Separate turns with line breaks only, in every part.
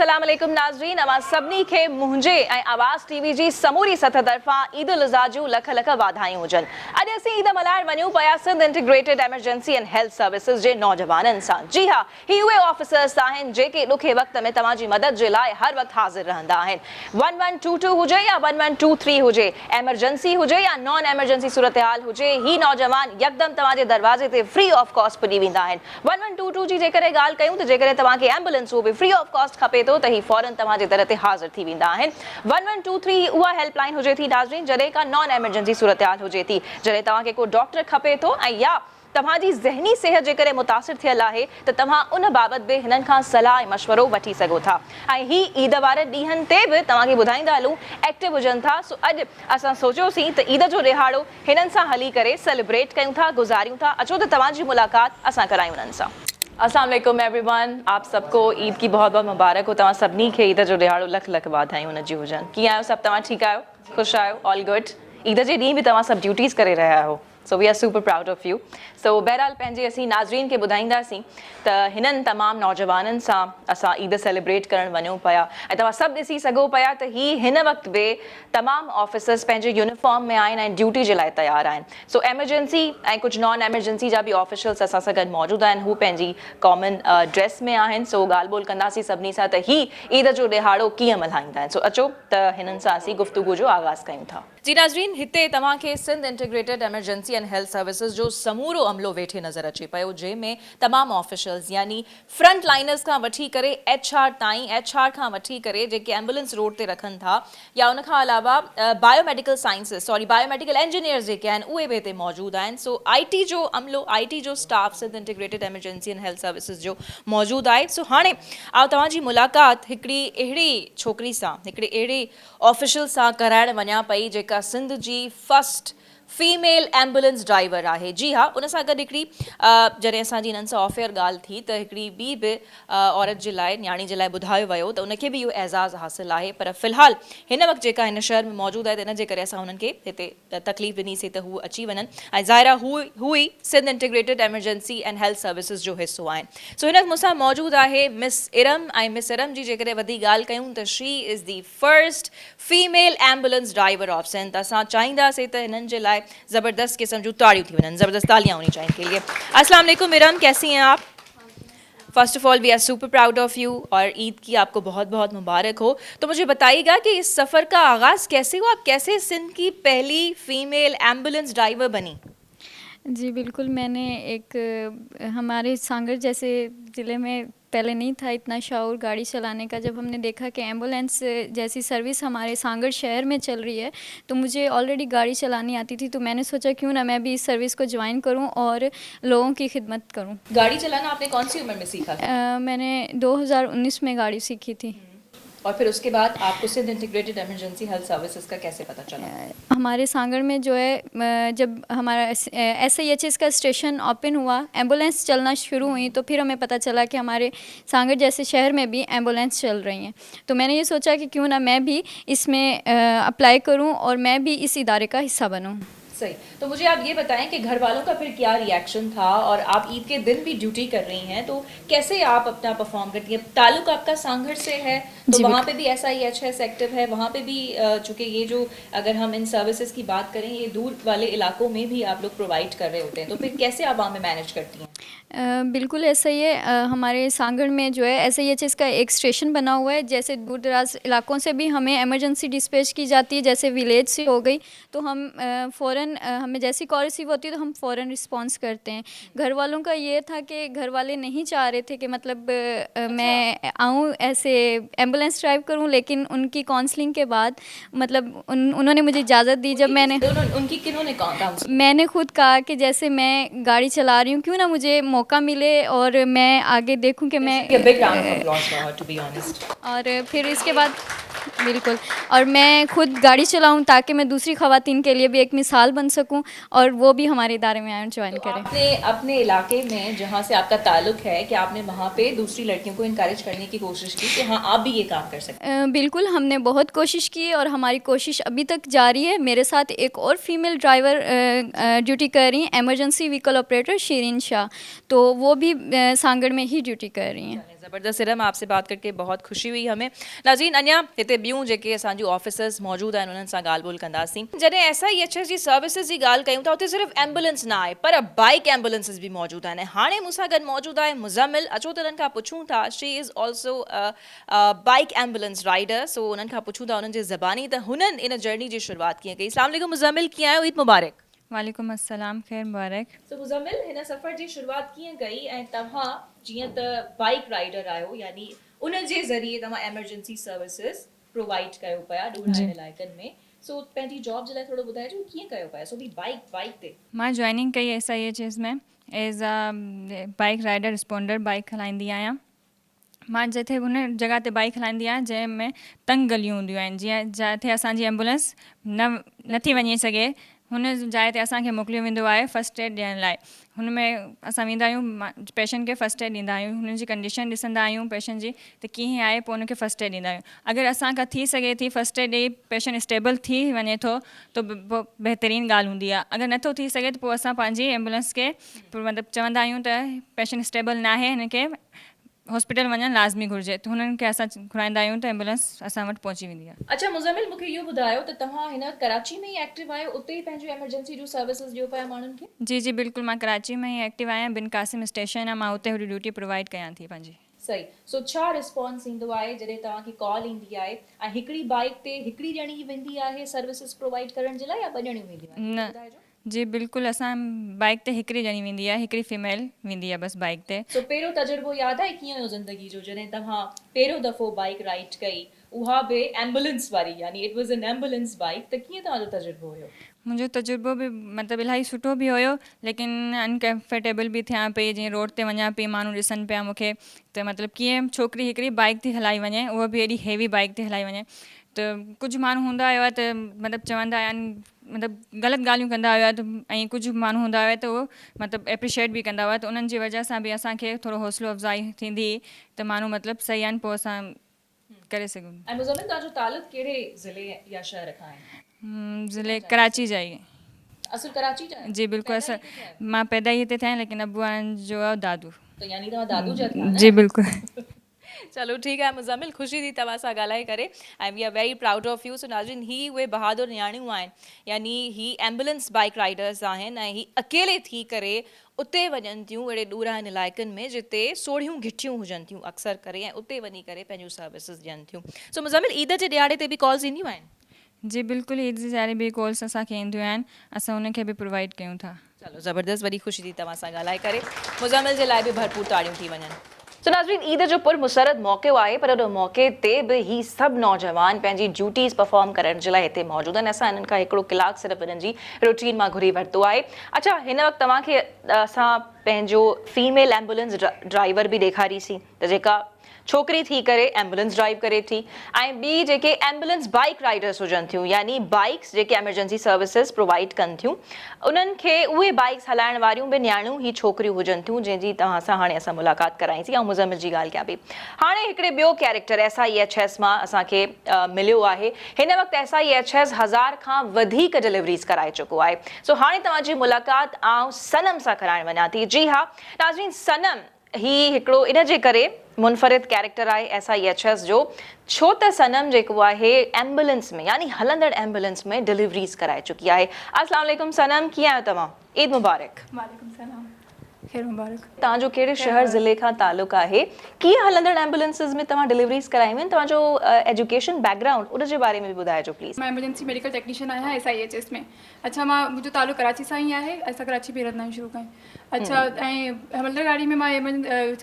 अस्सलाम वालेकुम नाज़रीन, अवां सभिनी खे मुंहिंजे ऐं आवाज़ टीवी जी समूरी सतह तरफ़ां ईद उल अज़हा जूं लख लख वाधायूं हुजनि। अॼु असीं ईद मल्हाइण वञूं पिया Sindh integrated emergency and health services जे नौजवाननि सां। जी हा, ही उहे ऑफिसर्स आहिनि जेके ॾुखे वक़्त में तव्हांजी मदद जे लाइ हर वक़्तु हाज़िर रहंदा आहिनि। 1122 हुजे या 1123 हुजे, एमरजेंसी हुजे या नॉन एमरजेंसी सूरत हाल हुजे, ही नौजवान यकदम तव्हांजे दरवाज़े ते फ्री ऑफ कॉस्ट पुॼी वेंदा आहिनि। 1122 जी जेकॾहिं ॻाल्हि कयूं त जेकॾहिं तव्हांखे एम्बुलेंस उहो बि फ्री ऑफ कॉस्ट खपे थो त ही फौरन तव्हांजे दर ते हाज़िर थी वेंदा आहिनि। 1123 उहा हेल्पलाइन हुजे थी नाज़रीन जॾहिं का नॉन एमरजेंसी सूरत हाल हुजे थी, जॾहिं तव्हांखे को डॉक्टर खपे थो ऐं या तव्हांजी ज़हनी सिहत जेकॾहिं मुतासिर थियल आहे त तव्हां उन बाबति बि हिननि खां सलाह ऐं मशवरो वठी सघो था। ऐं ही ईद वारे ॾींहंनि ते बि तव्हांखे ॿुधाईंदा हलूं एक्टिव हुजनि था। सो अॼु असां सोचियोसीं त ईद जो ॾिहाड़ो हिननि सां हली करे सेलिब्रेट कयूं था, गुज़ारियूं था। अचो त तव्हांजी मुलाक़ात असां करायूं उन्हनि सां। अस्सलाम वालेकुम एवरीवन, आप सबको ईद की बहुत बहुत मुबारक हो। तव्हां सभिनी खे ईद जो ॾिहाड़ो लख लख वाधायूं हुनजी हुजनि। कीअं आहियो सभु? तव्हां ठीकु आहियो? ख़ुशि आहियो? All good? ईद जे ॾींहुं बि तव्हां सभु ड्यूटीज़ करे रहिया आहियो, so we are super proud of you. So बहरहाल पंहिंजे असीं नाज़रीन खे ॿुधाईंदासीं त हिननि तमामु नौजवाननि सां असां ईद सेलिब्रेट करणु वञूं पिया ऐं तव्हां सभु ॾिसी सघो पिया त ही हिन वक़्तु बि तमामु ऑफिसर्स पंहिंजे यूनिफॉर्म में आहिनि ऐं ड्यूटी जे लाइ तयारु आहिनि। सो एमरजेंसी ऐं कुझु नॉन एमरजेंसी जा बि ऑफिशियल्स असां सां गॾु मौजूदु आहिनि, हू पंहिंजी कॉमन ड्रेस में आहिनि। सो ॻाल्हि ॿोल कंदासीं सभिनी सां त ही ईद जो ॾिहाड़ो कीअं मल्हाईंदा आहिनि। सो अचो त हिननि सां असीं गुफ़्तगू जो आगाज़ कयूं था। जी नाज़रीन, हिते तव्हांखे Sindh integrated emergency and health services जो समूरो अमलो वेठे नज़र अचे पियो, जंहिंमें तमामु ऑफिशियल्स यानी फ्रंट लाइनर्स खां वठी करे HR ताईं, HR खां वठी करे जेके एम्बुलेंस रोड ते रखनि था या उनखां अलावा बायोमेडिकल साइंसिस बायोमेडिकल इंजीनियर्स जेके आहिनि उहे बि हिते मौजूदु आहिनि। सो IT जो अमलो, IT जो staff Sindh integrated emergency and health services जो मौजूदु आहे। सो हाणे तव्हांजी मुलाक़ात हिकिड़ी अहिड़ी छोकिरी सां, हिकिड़े अहिड़े ऑफिशियल सां कराइण वञा पई जेका सिंध जी फर्स्ट फीमेल एम्बुलेंस ड्राइवर आहे। जी हा, उन सां गॾु हिकिड़ी जॾहिं असांजी हिननि सां ऑफेयर ॻाल्हि थी त हिकिड़ी ॿी बि औरत जे लाइ, न्याणी जे लाइ ॿुधायो वियो त उनखे बि इहो एज़ाज़ु हासिलु आहे। पर फ़िलहालु हिन वक़्तु जेका हिन शहर में मौजूदु आहे त इन जे करे असां हुननि खे हिते तकलीफ़ ॾिनीसीं त हू अची वञनि ऐं ज़ाहिरा हू ई Sindh integrated emergency and health services जो हिसो आहिनि। सो हिन मूंसां मौजूदु आहे मिस इरम, ऐं मिस इरम जी जेकॾहिं वधी ॻाल्हि कयूं त she is the first female ambulance driver of Sindh. त असां चाहींदासीं त हिननि जे लाइ ज़बरदस्त किस्म जूं ताड़ियूं थी वञनि, ज़बरदस्त तालियां होनी चाहिए इनके लिए। अस्सलाम वालेकुम इरम, कैसी हैं आप? First of all we are super proud of you और ईद की आपको बहुत बहुत मुबारक हो। तो मुझे बताइएगा कि इस सफ़र का आगाज़ कैसे हुआ? आप कैसे सिंध की पहली फीमेल एम्बुलेंस ड्राइवर बनी?
जी बिल्कुल, मैंने एक हमारे सांगड़ जैसे ज़िले में पहले नहीं था इतना शऊर गाड़ी चलाने का। जब हमने देखा कि एम्बुलेंस जैसी सर्विस हमारे सांगड़ शहर में चल रही है, तो मुझे ऑलरेडी गाड़ी चलानी आती थी, तो मैंने सोचा क्यों ना मैं भी इस सर्विस को ज्वाइन करूं और लोगों की खिदमत करूं।
गाड़ी चलाना आपने कौन सी उम्र में सीखा था?
मैंने 2019 में गाड़ी सीखी थी।
और फिर उसके बाद आपको Sindh integrated emergency health services का कैसे पता चला?
हमारे सांगड़ में जो है जब हमारा SIHS का स्टेशन ओपन हुआ, एम्बुलेंस चलना शुरू हुई, तो फिर हमें पता चला कि हमारे सांगड़ जैसे शहर में भी एम्बुलेंस चल रही हैं। तो मैंने ये सोचा कि क्यों ना मैं भी इसमें अप्लाई करूं और मैं भी इस इदारे का हिस्सा बनूं।
सही। तो मुझे आप ये बताएं कि घर वालों का फिर क्या रिएक्शन था, और आप ईद के दिन भी ड्यूटी कर रही हैं, तो कैसे आप अपना परफॉर्म करती हैं? ताल्लुक आपका सांगड़ से है तो वहाँ पे भी SIHS एक्टिव है, वहाँ पे भी चूँकि ये जो अगर हम इन सर्विसेज की बात करें ये दूर वाले इलाकों में भी आप लोग प्रोवाइड कर रहे होते हैं, तो फिर कैसे आप वहाँ में मैनेज करती हैं?
बिल्कुल ऐसा ही है। हमारे सांगड़ में जो है SIHS का एक स्टेशन बना हुआ है। जैसे दूर दराज इलाकों से भी हमें इमरजेंसी डिस्पैच की जाती है, जैसे विलेज से हो गई, तो हम फ़ौरन हमें जैसी कॉल रिसीव होती है तो हम फ़ौरन रिस्पॉन्स करते हैं। घर वालों का ये था कि घर वाले नहीं चाह रहे थे कि मतलब मैं आऊँ ऐसे एम्बुलेंस ड्राइव करूँ, लेकिन उनकी काउंसलिंग के बाद मतलब उन्होंने मुझे इजाज़त दी। जब मैंने
उनकी किन्होंने कहा?
मैंने खुद कहा कि जैसे मैं गाड़ी चला रही हूँ, क्यों ना मुझे मौका मिले और मैं आगे देखूँ कि मैं और फिर इसके बाद बिल्कुल और मैं खुद गाड़ी चलाऊं ताकि मैं दूसरी ख़वातीन के लिए भी एक मिसाल बन सकूं और वो भी हमारे इदारे में आए ज्वाइन करें।
आपने अपने इलाके में जहाँ से आपका ताल्लुक है कि आपने वहाँ पे दूसरी लड़कियों को इनकरेज करने की कोशिश की कि हाँ आप भी ये काम कर सकते हैं?
बिल्कुल, हमने बहुत कोशिश की और हमारी कोशिश अभी तक जारी है। मेरे साथ एक और फीमेल ड्राइवर ड्यूटी कर रही हैं, emergency vehicle operator Shirin Shah, तो वो भी सांगड़ में ही ड्यूटी कर रही हैं।
ज़बरदस्त सिरम, आपसे बात करके बहुत खुशी हुई हमें। नाज़रीन, अञा हिते ॿियूं जेके असांजूं ऑफिसर्स मौजूदु आहिनि उन्हनि सां ॻाल्हि ॿोल कंदासीं। जॾहिं SIHS जी सर्विसिस जी ॻाल्हि कयूं था उते सिर्फ़ु एम्बुलेंस न आहे पर बाइक एम्बुलेंसिस बि मौजूदु आहिनि। हाणे मूंसां गॾु मौजूदु आहे मुज़म्मिल, अचो त उन्हनि खां पुछूं था। She is also bike ambulance rider, so उन्हनि खां पुछूं था उन्हनि जे ज़बानी त हुननि इन जर्नी जी शुरूआत कीअं कई। अस्सलाम वालेकुम मुज़म्मिल, कीअं आहियो? ईद मुबारक।
वालेकुम अस्सलाम, खैर मुबारक।
सो मुज़म्मिल, हिन सफ़र जी शुरूआत कीअं कई ऐं तव्हां जीअं त बाइक राइडर आहियो, यानी उन जे ज़रिए तव्हां एमरजेंसी सर्विसिस प्रोवाइड कयो पिया ॾूराइण इलाइक़नि में। सो पंहिंजी जॉब जे लाइ थोरो ॿुधाइजो कीअं कयो पिया, सो बि बाइक ते।
मां जॉइनिंग कई SIHS में as a bike rider responder, bike हलाईंदी आहियां। मां जिथे हुन जॻह ते बाइक हलाईंदी आहियां जंहिंमें तंग गलियूं हूंदियूं आहिनि, जीअं जिथे असांजी एम्बुलेंस नथी वञी सघे, हुन जाइ ते असांखे मोकिलियो वेंदो आहे फस्ट एड ॾियण लाइ। हुन में असां वेंदा आहियूं, पेशेंट खे फस्ट एड ॾींदा आहियूं, हुननि जी कंडीशन ॾिसंदा आहियूं पेशेंट जी त कीअं आहे, पोइ हुनखे फस्ट एड ॾींदा आहियूं। अगरि असांखां थी सघे थी फस्ट एड ॾेई पेशेंट स्टेबल थी वञे थो त बहितरीनु ॻाल्हि हूंदी आहे। अगरि नथो थी सघे त पोइ असां पंहिंजी एम्बुलेंस खे मतिलबु चवंदा आहियूं त पेशेंट स्टेबल न आहे, हिनखे हॉस्पिटल वञणु लाज़मी घुरिजे, त हुननि खे असां घुराईंदा आहियूं त एम्बुलेंस असां वटि पहुची वेंदी आहे।
अच्छा मुज़म्मिल, मूंखे इहो ॿुधायो त तव्हां हिन कराची में ई एक्टिव आहियो, उते ई पंहिंजो एमरजेंसी जो सर्विसिस ॾियो पिया माण्हुनि खे?
जी जी बिल्कुलु, मां कराची में ई एक्टिव आहियां, बिन कासिम स्टेशन आहे, मां उते हिकिड़ी ड्यूटी प्रोवाइड कयां थी पंहिंजी।
सही। सो छा रिस्पॉन्स ईंदो आहे जॾहिं तव्हांखे कॉल ईंदी आहे ऐं हिकिड़ी बाइक ते हिकिड़ी ॼणी वेंदी आहे सर्विसिस प्रोवाइड करण जे लाइ या ॿ ॼणियूं वेंदियूं आहिनि?
न
ॿुधाइजो।
जी बिल्कुलु, असां बाइक ते हिकिड़ी ॼणी वेंदी आहे, हिकिड़ी फीमेल वेंदी आहे बसि बाइक ते।
सो पहिरियों तजुर्बो यादि आहे कीअं हुयो ज़िंदगी जो जॾहिं तव्हां पहिरियों दफ़ो बाइक राइड कई, उहा बि एम्बुलेंस वारी, यानी it was an ambulance bike, त कीअं तव्हांजो तजुर्बो हुयो?
मुंहिंजो तजुर्बो बि मतिलबु इलाही सुठो बि हुयो, लेकिन अनकंफर्टेबल बि थियां पई, जीअं रोड ते वञा पई, माण्हू ॾिसनि पिया मूंखे त मतिलबु कीअं छोकिरी हिकिड़ी बाइक थी हलाई वञे, उहा बि एॾी हेवी बाइक थी हलाई वञे। त कुझु माण्हू हूंदा हुआ त मतिलबु चवंदा आहिनि, मतिलबु ग़लति ॻाल्हियूं कंदा हुआ, त ऐं कुझु माण्हू हूंदा हुआ त उहो मतिलबु एप्रिशिएट बि कंदा हुआ, त उन्हनि जी वजह सां बि असांखे थोरो हौसलो अफ़ज़ाई थींदी त माण्हू मतिलबु सही आहिनि, पोइ असां करे सघूं।
ऐं मुज़म्मिल, तव्हांजो तालुक़ कहिड़े ज़िले या शहर खां आहे?
ज़िले कराची जा ई।
असुल कराची जा?
जी बिल्कुलु, असां मां पैदा ई हिते थिया आहिनि, लेकिन अबू जो आहे दादू।
त यानी तव्हां दादू जा थिया न?
जी बिल्कुलु।
चलो ठीकु आहे मुज़म्मिल, ख़ुशी थी तव्हां सां ॻाल्हाए करे ऐं we are very proud of you. So नाज़रीन, ही उहे बहादुर नियाणियूं आहिनि, यानी ही एम्बुलेंस बाइक राइडर्स आहिनि ऐं ही अकेले थी करे उते वञनि थियूं अहिड़े ॾूराइनि इलाइक़नि में जिते सोढ़ियूं घिटियूं हुजनि थियूं अक्सर करे, ऐं उते वञी करे पंहिंजूं सर्विसिस ॾियनि थियूं। सो मुज़म्मिल, ईद जे ॾियारे ते बि कॉल्स ईंदियूं आहिनि?
जी बिल्कुलु, ईद जे ॾियारे बि कॉल्स असांखे ईंदियूं आहिनि, असां उनखे बि प्रोवाइड कयूं था।
चलो ज़बरदस्त, वॾी ख़ुशी थी तव्हां सां ॻाल्हाए करे। मुज़म्मिल जे लाइ बि भरपूर ताड़ियूं थी वञनि। सो नाज़रीन, ईद जो पुरमुसरत मौक़ो आहे, पर उन मौक़े ते बि ही सभु नौजवान पंहिंजी ड्यूटीज़ परफॉर्म करण जे लाइ हिते मौजूदु आहिनि। असां हिननि खां हिकिड़ो कलाकु सिर्फ़ु हिननि जी रूटीन मां घुरी वरितो आहे। अच्छा, हिन वक़्तु तव्हांखे असां पंहिंजो फीमेल एम्बुलेंस ड्राइवर बि ॾेखारीसीं त जेका छोकिरी थी करे एम्बुलेंस ड्राइव करे थी, ऐं ॿी जेके एम्बुलेंस बाइक राइडर्स हुजनि थियूं, यानी बाइक्स जेके एमरजेंसी सर्विसिस प्रोवाइड कनि थियूं, उन्हनि खे उहे बाइक्स हलाइण वारियूं बि नियाणियूं ही छोकिरियूं हुजनि थियूं, जंहिंजी तव्हां सां हाणे असां मुलाक़ात कराईसीं। ऐं मुज़म्मिल जी ॻाल्हि कयां पई, हाणे हिकिड़े ॿियो कैरेक्टर SIHS मां असांखे मिलियो आहे। हिन वक़्तु SIHS 1000 खां वधीक डिलीवरीज़ कराए चुको आहे। सो हाणे तव्हांजी मुलाक़ात आउं सनम सां कराइण वञा थी। जी हा नाज़रीन, सनम ही हिकिड़ो इन जे करे मुनफ़रिद कैरेक्टर आहे SIHS जो, छो त सनम जेको आहे एम्बुलेंस में, यानी हलंदड़ एम्बुलेंस में डिलीवरीज़ कराए चुकी आहे। अस्सलाम वालेकुम सनम, कीअं आहियो तव्हां? ईद मुबारक।
वालेकुम सलाम, खैर मुबारक।
तव्हांजो कहिड़े शहर ज़िले खां तालुक़ आहे? कीअं हलंदड़ एम्बुलेंसिस में तव्हां डिलीवरीज़ करायूं आहिनि? तव्हांजो एजुकेशन बैकग्राउंड उन जे बारे में बि ॿुधाइजो प्लीज़।
मां एमरजेंसी मेडिकल टेक्नीशियन आहियां SIHS में। अच्छा, मुंहिंजो तालुक़ कराची सां ई आहे, असां कराची में रहंदा आहियूं शुरू खां। अच्छा, ऐं हवलदार गाड़ी में मां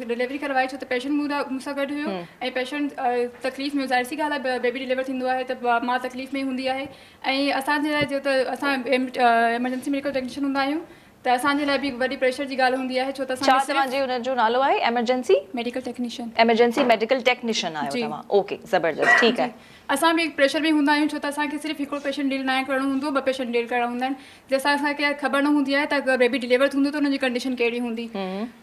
डिलीवरी करवाई, छो त पेशेंट मूंसां गॾु हुयो ऐं पेशेंट तकलीफ़ में, ज़ाहिर सी ॻाल्हि आहे, बेबी डिलीवर थींदो आहे त मां तकलीफ़ में हूंदी आहे। ऐं असांजे लाइ जो त असां एमरजेंसी मेडिकल टेक्नीशियन हूंदा आहियूं त असांजे लाइ बि वॾी प्रेशर जी ॻाल्हि हूंदी आहे, छो त
छा तव्हांजे हुनजो नालो आहे? Emergency
medical technician.
Emergency medical technician आहियो तव्हां? ओके, ज़बरदस्त, ठीकु आहे।
असां बि प्रेशर में हूंदा आहियूं, छो त असांखे सिर्फ़ु हिकिड़ो पेशेंट डील न करणो हूंदो, ॿ पेशेंट डील करणा हूंदा आहिनि, जंहिंसां असांखे ख़बर न हूंदी आहे त अगरि बेबी डिलीवर थींदो त हुनजी कंडीशन कहिड़ी हूंदी।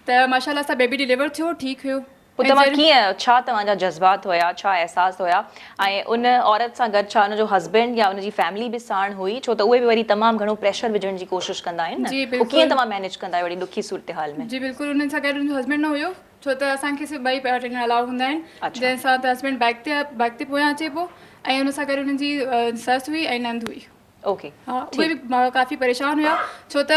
त माशाल्लाह सां बेबी डिलीवर थियो, ठीकु हुयो।
पोइ तव्हां कीअं, छा तव्हांजा जज़्बात हुया, छा अहसास हुया, ऐं उन औरत सां गॾु छा हुनजो हस्बैंड या उनजी फैमिली बि साण हुई? छो त उहे बि वरी तमामु घणो प्रेशर विझण जी कोशिशि कंदा आहिनि न, पोइ कीअं तव्हां मैनेज कंदा आहियो वरी ॾुखी सूरत हाल में?
जी बिल्कुलु, उन्हनि सां गॾु मुंहिंजो हस्बैंड न हुयो, छो त असांखे सिर्फ़ु ॿई ट्रेनर अलाउ हूंदा आहिनि
अच्छा।
जंहिंसां त हस्बैंड बाइक ते पोयां अचे पियो ऐं उन सां गॾु हुननि जी ससु हुई ऐं नंद हुई।
ओके
हाँ उहे बि काफ़ी परेशान हुआ छो त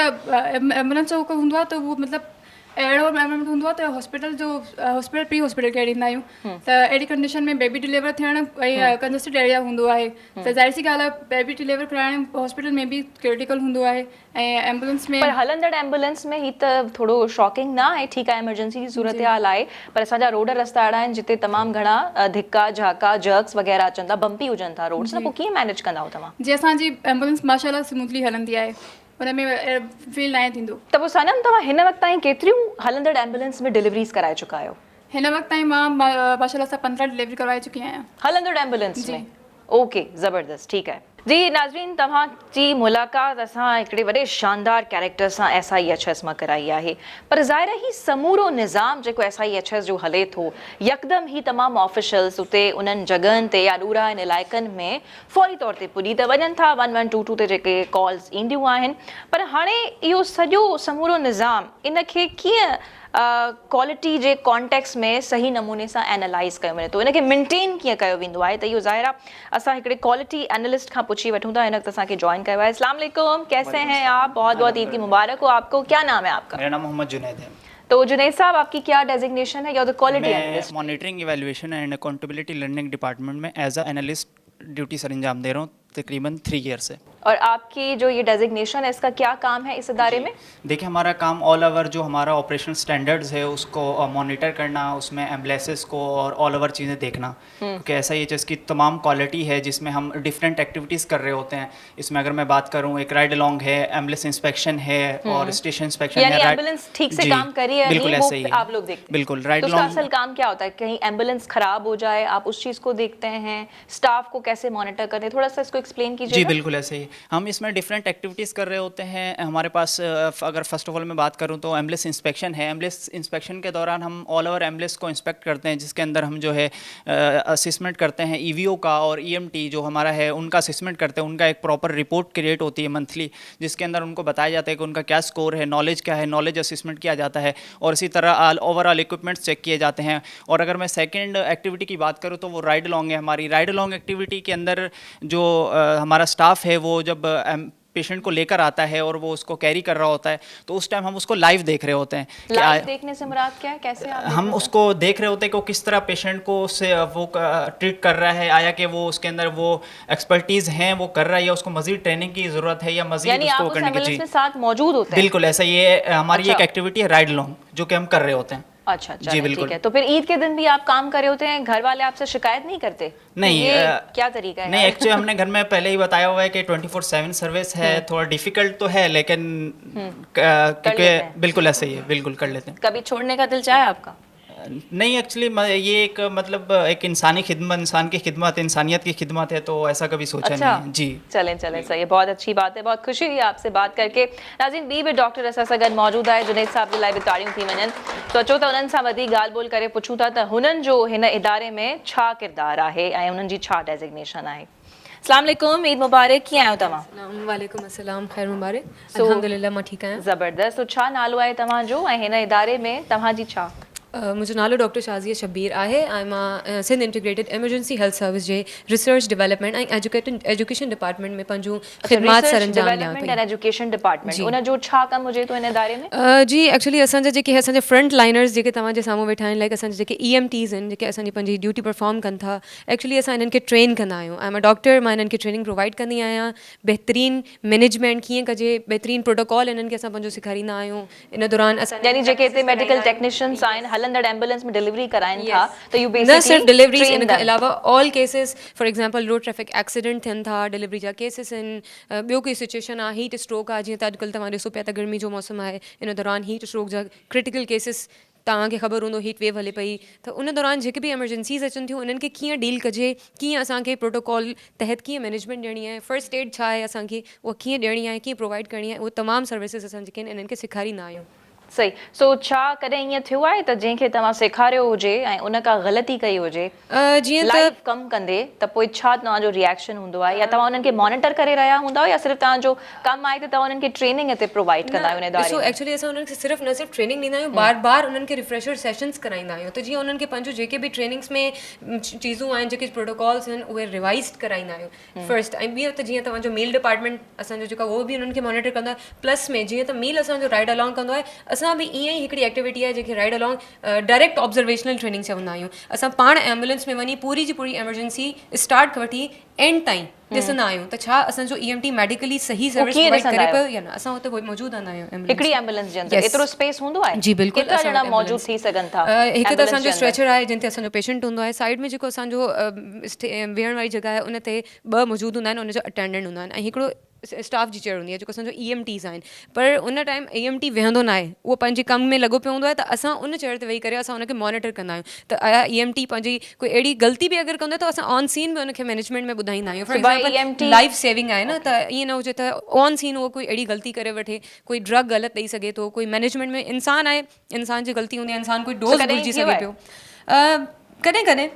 एम्बुलेंस जो हूंदो आहे त उहो मतिलबु अहिड़ो एनवायरनमेंट हूंदो आहे त हॉस्पिटल प्री हॉस्पिटल केयर ॾींदा आहियूं त अहिड़ी कंडीशन में बेबी डिलीवर थियणु ऐं कंजस्टेड एरिया हूंदो आहे त ज़ाहिर सी ॻाल्हि आहे बेबी डिलीवर कराइण हॉस्पिटल में बि क्रिटिकल हूंदो आहे ऐं एम्बुलेंस में
पर हलंदड़ एम्बुलेंस में ही त थोरो शॉकिंग न आहे, ठीकु आहे इमरजेंसी जी सूरत हाल आहे, पर असांजा रोड रस्ता अहिड़ा आहिनि जिते तमामु घणा धिका झाका जर्क्स वग़ैरह अचनि था, बम्पी हुजनि था रोड्स, न पोइ कीअं मैनेज कंदा तव्हां?
जीअं असांजी एम्बुलेंस माशाल्लाह स्मूथली हलंदी आहे, हुन में फील न थींदो।
त पोइ सनम तव्हां हिन वक़्त ताईं केतिरियूं हलंदड़ एम्बुलेंस में डिलीवरीज़ कराए चुका आहियो?
हिन वक़्त ताईं मां माशाल्लाह सां 15 डिलीवरी करवाए चुकी आहियां
हलंदड़ एम्बुलेंस में। ओके, ज़बरदस्त, ठीकु आहे जी। नाज़रीन, तव्हांजी मुलाक़ात असां हिकिड़े वॾे शानदार कैरेक्टर सां SIHS मां कराई आहे, पर ज़ाहिर ही समूरो निज़ाम जेको SIHS जो हले थो, यकदमि ही तमामु ऑफिशल्स उते उन्हनि जॻहनि ते या ॾूराइन इलाइक़नि में फौरी तौर ते पुॼी त वञनि था, 1122 ते जेके कॉल्स ईंदियूं आहिनि, पर हाणे इहो सॼो समूरो निज़ाम इनखे कीअं क्वालिटी जे कॉन्टेक्स्ट में सही नमूने सां एनालाइज़ कयो वञे थो, इनखे मेंटेन कीअं कयो वेंदो आहे, त इहो ज़ाहिर आहे असां हिकिड़े क्वालिटी एनालिस्ट खां पुछी वठूं था। हिन वक़्त असांखे जॉइन कयो आहे। अस्सलाम वालेकुम, कैसे हैं आप? बहुत बहुत ईद की मुबारक हो आपको। क्या नाम है आपका?
मेरा नाम मोहम्मद जुनैद है।
तो जुनैद साहब, आपकी क्या डेजिग्नेशन है? या क्वालिटी
मैं
analyst?
Monitoring evaluation and accountability learning department में एज अ एनालिस्ट ड्यूटी सर अंजाम दे रहा हूँ तकरीबन 3 ईयर से।
और आपकी जो ये डेजिग्नेशन है, इसका क्या काम है इस इदारे में?
देखिए, हमारा काम ऑल ओवर जो हमारा ऑपरेशन स्टैंडर्ड्स है उसको मॉनिटर करना, उसमें एम्बुलेंसेस को और ऑल ओवर चीज़ें देखना, क्योंकि SIHS की तमाम क्वालिटी है जिसमें हम डिफरेंट एक्टिविटीज़ कर रहे होते हैं। इसमें अगर मैं बात करूँ, एक राइड अलॉन्ग है, एम्बुलेंस इंस्पेक्शन है और स्टेशन इंस्पेक्शन
यानी
है।
एम्बुलेंस ठीक से काम करी है
बिल्कुल
नहीं,
ऐसे ही
वो आप लोग देखते हैं?
बिल्कुल राइड
तो उसका
अलॉन्ग
असल काम क्या होता है? कहीं एम्बुलेंस खराब हो जाए, आप उस चीज़ को देखते हैं, स्टाफ को कैसे मॉनिटर करते हैं, थोड़ा सा इसको एक्सप्लेन कीजिए।
जी बिल्कुल ऐसे ही हम इसमें डिफरेंट एक्टिविटीज़ कर रहे होते हैं। हमारे पास अगर फर्स्ट ऑफ ऑल मैं बात करूं तो एम्बुलेंस इंस्पेक्शन है। एम्बुलेंस इंस्पेक्शन के दौरान हम ऑल ओवर एम्बुलेंस को इंस्पेक्ट करते हैं, जिसके अंदर हम जो है असेसमेंट करते हैं EVO का और EMT जो हमारा है उनका असेसमेंट करते हैं। उनका एक प्रॉपर रिपोर्ट क्रिएट होती है मंथली, जिसके अंदर उनको बताया जाता है कि उनका क्या स्कोर है, नॉलेज क्या है, नॉलेज असेसमेंट किया जाता है और इसी तरह ओवरऑल इक्विपमेंट्स चेक किए जाते हैं। और अगर मैं सेकेंड एक्टिविटी की बात करूँ तो वो राइड अलॉन्ग है। हमारी राइड अलॉन्ग एक्टिविटी के अंदर जो हमारा स्टाफ है वो जब पेशेंट को लेकर आता है और वो उसको कैरी कर रहा होता है तो उस टाइम हम उसको लाइव देख रहे होते हैं।
लाइव देखने से मुराद क्या है, कैसे आप
हम उसको देख रहे होते हैं कि वो किस तरह पेशेंट को से वो ट्रीट कर रहा है, आया कि वो उसके अंदर वो एक्सपर्टीज हैं वो कर रहा है या उसको मजीद ट्रेनिंग की जरूरत है या मजीद
यानी
उसको
आप उस
करने की।
एम्बुलेंस में साथ मौजूद होते हैं?
बिल्कुल ऐसा, ये हमारी
अच्छा।
एक एक्टिविटी है राइड अलॉन्ग जो कि हम कर रहे होते हैं।
अच्छा, जी बिल्कुल। ठीक है, तो फिर ईद के दिन भी आप काम कर रहे होते हैं, घर वाले आपसे शिकायत नहीं करते?
नहीं,
ये क्या तरीका है?
नहीं, एक्चुअली हमने घर में पहले ही बताया हुआ है कि 24/7 सर्विस है। थोड़ा डिफिकल्ट तो है लेकिन क्योंकि बिल्कुल ऐसे ही है, बिल्कुल कर लेते हैं।
कभी छोड़ने का दिल चाहे आपका?
नहीं, एक्चुअली ये एक मतलब एक इंसानी खिदमत, इंसान की खिदमत, इंसानियत की खिदमत है, तो ऐसा कभी सोचा
अच्छा।
नहीं है। जी
चलें सही है, बहुत अच्छी बात है, बहुत खुशी हुई आपसे बात करके। नाज़रीन, ॿी बि डॉक्टर असां सां गॾु मौजूद आहे, जुनैद साहब जे लाइ बि ताड़ियूं थी वञनि। तो अचो त उन्हनि सां वधीक ॻाल्हि ॿोल करे पुछूं था त हुननि जो हिन इदारे में छा किरदारु आहे ऐं उन्हनि जी छा डेजिग्नेशन आहे। अस्सलाम वालेकुम, ईद मुबारक, कीअं आहियो तव्हां?
वालेकुम अस्सलाम, खैर मुबारक। अल्हम्दुलिल्लाह मां ठीकु आहियां।
ज़बरदस्त। तो छा नालो आहे तव्हांजो ऐं हिन इदारे में तव्हांजी छा?
मुंहिंजो नालो डॉक्टर शाज़िया शब्बीर आहे ऐं मां Sindh integrated emergency health service जे रिसर्च डेवलपमेंट ऐं एजुकेशन डिपार्टमेंट में पंहिंजूं ख़िदमात सर अंजाम ॾियां
डेवलपमेंट एंड एजुकेशन डिपार्टमेंट, उन जो छा कमु हुजे थो हिन इदारे में?
जी एक्चुअली असांजा जेके असांजा फ्रंट लाइनर्स जेके तव्हांजे साम्हूं वेठा आहिनि, लाइक असांजे जेके EMTs आहिनि जेके असांजी पंहिंजी ड्यूटी परफॉर्म कनि था, एक्चुअली असां इन्हनि खे ट्रेन कंदा आहियूं। ऐं मां डॉक्टर, मां इन्हनि खे ट्रेनिंग प्रोवाइड कंदी आहियां। बहितरीन मैनेजमेंट कीअं कजे, बहितरीन प्रोटोकॉल इन्हनि खे असां पंहिंजो सेखारींदा आहियूं। इन दौरान असां
यानी जेके हिते मेडिकल टेक्नीशियंस आहिनि, हलंदड़ एम्बुलेंस में डिलीवरी कराइनि था, त यू
न
बेसिकली
सिर्फ डिलीवरीज, इन खां अलावा all cases, for example road traffic accident थियनि था, डिलीवरी जा केसिस आहिनि, ॿियो कोई सिचुएशन आहे, हीट स्ट्रोक आहे, जीअं त अॼुकल्ह तव्हां ॾिसो पिया त गर्मी जो मौसम आहे, इन दौरान हीट स्ट्रोक जा क्रिटिकल केसिस, तव्हांखे ख़बर हूंदो हीट वेव हले पई, त उन दौरान जेके बि एमरजेंसीज़ अचनि थियूं उन्हनि खे कीअं डील कजे, कीअं असांखे प्रोटोकॉल तहत कीअं मैनेजमेंट ॾियणी आहे, फर्स्ट एड छा आहे असांखे, उहा कीअं ॾियणी आहे, कीअं प्रोवाइड करणी आहे, उहे तमामु सर्विसिस असां जेके आहिनि इन्हनि खे सेखारींदा आहियूं।
सही सो छा कॾहिं ईअं थियो आहे त जंहिंखे तव्हां सेखारियो हुजे ऐं उन का ग़लती कई हुजे
जीअं
लाइव
त
कमु कंदे त पोइ छा तव्हांजो रिएक्शन हूंदो आहे या तव्हां उन्हनि खे मॉनिटर करे रहिया हूंदा या सिर्फ़ु तव्हांजो कमु आहे त तव्हां उन्हनि खे ट्रेनिंग हिते प्रोवाइड कंदा आहियो उन इदारे
ॾिसो
में?
एक्चुअली असां उन्हनि खे सिर्फ़ु न सिर्फ़ु ट्रेनिंग ॾींदा आहियूं, बार बार उन्हनि खे रिफ्रेशर सेशंस कराईंदा आहियूं, त जीअं उन्हनि खे पंहिंजो जेके बि ट्रेनिंग्स में चीज़ूं आहिनि, जेके प्रोटोकॉल्स आहिनि, उहे रिवाइज़ कराईंदा आहियूं फर्स्ट। ऐं ॿियो त जीअं तव्हांजो मेल डिपार्टमेंट असांजो जेको आहे उहो बि उन्हनि खे मॉनिटर कंदो आहे। प्लस में जीअं त मेल असांजो राइड अलॉन्ग कंदो आहे, असां बि ईअं ई हिकिड़ी एक्टिविटी आहे जेके ride along direct observational training चवंदा आहियूं। असां पाण एम्बुलेंस में वञी पूरी जी पूरी एमरजेंसी स्टार्ट खां वठी एंड ताईं ॾिसंदा आहियूं त छा असांजो EMT मेडिकली सही सर्विस
कीअं
प्रोवाइड
ॾिसंदा
करे
आहियो?
पियो या न। असां हुते मौजूदु हूंदा आहियूं एम्बुलेंस
हिकिड़ी एम्बुलेंस जे अंदरि एतिरो स्पेस हूंदो आहे?
जी बिल्कुलु।
केतिरा ॼणा
असां
मौजूदु थी सघनि था
हिकु त
एम्बुलेंस
असांजो
जे अंदरि?
स्ट्रेचर आहे जिन ते असांजो पेशेंट हूंदो आहे, साइड में जेको असांजो वेहण वारी जॻह आहे उन ते 2 मौजूदु हूंदा आहिनि, उनजो अटेंडेंट हूंदा आहिनि, ऐं हिकिड़ो स्टाफ जी चेयर हूंदी आहे जेको असांजो EMTs आहिनि। पर उन टाइम EMT वेहंदो न आहे, उहो पंहिंजे कम में लॻो पियो हूंदो आहे, त असां उन चेयर ते वेही करे असां उनखे मॉनिटर कंदा आहियूं त आया EMT पंहिंजी कोई अहिड़ी ग़लती बि अगरि कंदो आहे त असां ऑन सीन में उनखे मैनेजमेंट में ॿुधाईंदा आहियूं। For
So by
example
EMT
life saving आहे न, त ईअं न हुजे त ऑन सीन उहो कोई अहिड़ी ग़लती करे वठे, कोई ड्रग ग़लति ॾेई सघे थो, कोई मैनेजमेंट में इंसान आहे, इंसान जी ग़लती हूंदी आहे, इंसान कोई डोज
कॾहिं
भुलिजी
थियो
सघे
आहे?
पियो कॾहिं कॾहिं,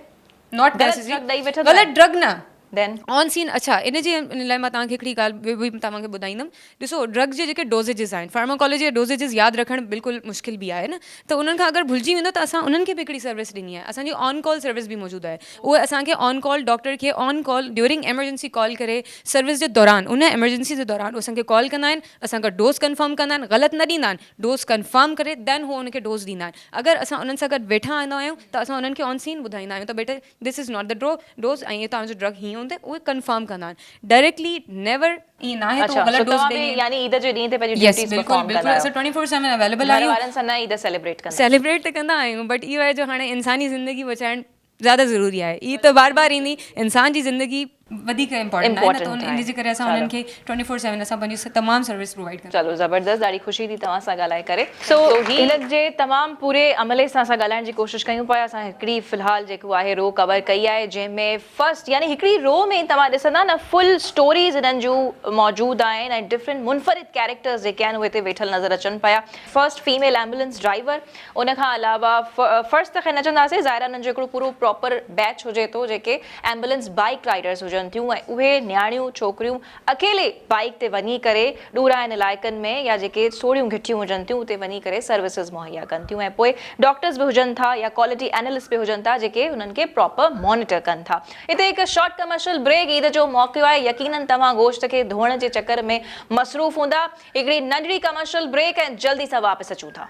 नॉट
ग़लति drug ॾेई वेठो
ग़लति ड्रग न
Then?
On scene. अच्छा, इन जे लाइ मां तव्हांखे हिकिड़ी ॻाल्हि बि तव्हांखे ॿुधाईंदमि। ॾिसो ड्रग जे जेके डोजेजिस आहिनि, फार्माकोलॉजी जा डोजेजिस यादि रखणु बिल्कुलु मुश्किल बि आहे न, त उन्हनि खां अगरि भुलिजी वेंदो त असां उन्हनि खे बि हिकिड़ी सर्विस ॾिनी आहे। असांजी ऑन कॉल सर्विस बि मौजूदु आहे, उहे असांखे ऑन कॉल डॉक्टर खे on call during emergency call करे सर्विस जे दौरान, उन एमरजेंसी जे दौरान असांखे कॉल कंदा आहिनि, असांखां डोज कंफर्म कंदा आहिनि, ग़लति न ॾींदा आहिनि, डोज कंफर्म करे देन उहो उनखे डोज ॾींदा आहिनि। अगरि असां उन्हनि सां गॾु वेठा ईंदा आहियूं त असां उन्हनि खे ऑन सीन ॿुधाईंदा आहियूं त बेटा this is not the dose ऐं इहे तव्हांजो ड्रग हीअं हूंदे, उहे कंफर्म कंदा आहिनि डायरेक्टली, नेवर ईअं न आहे त
अच्छा
ग़लति
so
डोज
तव्हां बि
ॾेई।
यानी ईद जे ॾींहं ते पंहिंजी
यस
ड्यूटीज़
बिल्कुलु
परफॉर्म कंदा
बिल्कुलु,
आहियो?
असां 24/7 अवेलेबल
घर
आहियूं।
वारनि सां न ईद सेलिब्रेट कंदा?
सेलिब्रेट त कंदा आहियूं, बट इहो आहे जो हाणे इंसानी ज़िंदगी बचाइणु ज़्यादा ज़रूरी आहे। ई त बार बार ईंदी, इंसान जी ज़िंदगी वधीक इम्पोर्टेंट आहे न, त इन जे करे असां उन्हनि खे 24/7 असां पंहिंजी तमामु सर्विस प्रोवाइड कंदा
चलो ज़बरदस्त, ॾाढी ख़ुशी थी तव्हां सां ॻाल्हाए करे। सो हिन जे तमामु पूरे अमले सां असां ॻाल्हाइण जी कोशिशि कयूं पिया। असां हिकिड़ी फ़िलहालु जेको आहे रो कवर कई आहे, जंहिंमें फर्स्ट यानी हिकिड़ी रो में तव्हां ॾिसंदा न फुल स्टोरीज़ हिननि जूं मौजूदु आहिनि ऐं डिफरेंट मुनफ़रिद कैरेक्टर्स जेके आहिनि उहे हिते वेठल नज़र अचनि पिया। फर्स्ट फीमेल एम्बुलेंस ड्राइवर, उन खां अलावा फर्स्ट त ख़ैर न चवंदासीं, ज़ाहिरा हुननि जो हिकिड़ो पूरो प्रॉपर बैच हुजे थो जेके एम्बुलेंस बाइक राइडर्स हुजनि थियूं, ऐं उहे न्याणियूं छोकिरियूं अकेले बाइक ते वञी करे ॾूराइनि इलाइक़नि में या जेके सोड़ियूं घिटियूं हुजनि थियूं उते वञी करे सर्विसिस मुहैया कनि थियूं, ऐं पोइ डॉक्टर्स बि हुजनि था या क्वालिटी एनालिस्ट बि हुजनि था जेके हुननि खे प्रॉपर मॉनिटर कनि था। हिते हिकु शॉर्ट कमर्शियल ब्रेक, ईद जो मौक़ो आहे, यकीनन तव्हां गोश्त खे धोअण जे चकर में मसरूफ़ हूंदा। हिकिड़ी नंढड़ी कमर्शियल ब्रेक ऐं जल्दी सां वापसि अचूं था।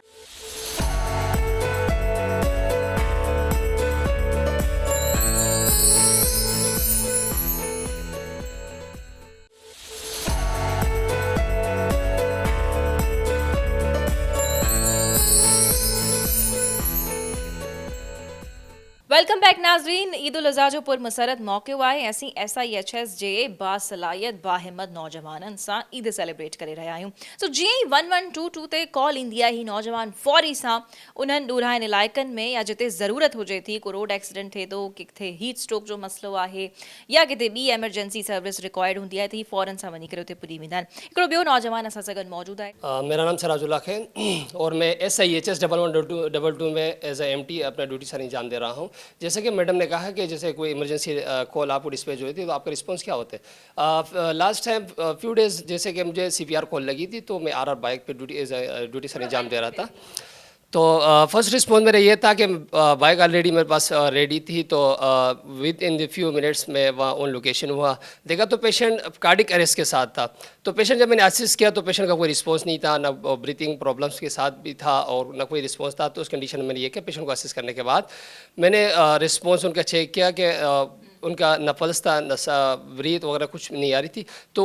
वेलकम बैक नाज़रीन, ईद उल अज़हा जो पुरमसरत मौक़ो आहे। असीं SIHS जे बासलाहियत बाहिम्मत नौजवाननि सां ईद सेलिब्रेट करे रहिया आहियूं। सो जीअं ई 1122 ते कॉल ईंदी आहे, ही नौजवान फौरी सां उन्हनि ॾूराइनि इलाइक़नि में या जिते ज़रूरत हुजे थी, को रोड एक्सीडेंट थिए थो, किथे हीट स्ट्रोक जो मसइलो आहे या किथे ॿी एमरजेंसी सर्विस रिक्वायर्ड हूंदी आहे, त ही फौरन सां वञी करे उते पुॼी वेंदा आहिनि। हिकिड़ो ॿियो नौजवान असां सां गॾु मौजूदु आहे।
मेरा नाम सिराजुल्लाह है और मैं SIHS 1122 में एज ए MT अपना ड्यूटी सर अंजाम दे रहा हूँ। जैसे कि मैडम ने कहा कि जैसे कोई इमरजेंसी कॉल आपको डिस्पैच हुई थी तो आपका रिस्पांस क्या होता है। लास्ट टाइम फ्यू डेज़ जैसे कि मुझे CPR कॉल लगी थी तो मैं RR बाइक पे ड्यूटी सर अंजाम दे रहा था। तो फर्स्ट रिस्पॉन्स मेरा ये था कि बाइक ऑलरेडी मेरे पास रेडी थी, तो with in the few minutes में वहाँ ऑन लोकेशन हुआ, देखा तो पेशेंट कार्डिक अरेस्ट के साथ था। तो पेशेंट जब मैंने असिस्ट किया तो पेशेंट का कोई रिस्पॉन्स नहीं था, ना ब्रीथिंग प्रॉब्लम्स के साथ भी था और ना कोई रिस्पॉन्स था। तो उस कंडीशन में मैंने ये किया, पेशेंट को असिस्ट करने के बाद मैंने रिस्पॉन्स उनका चेक किया कि उनका न पल्स था न ब्रीथ वगैरह कुछ नहीं आ रही थी। तो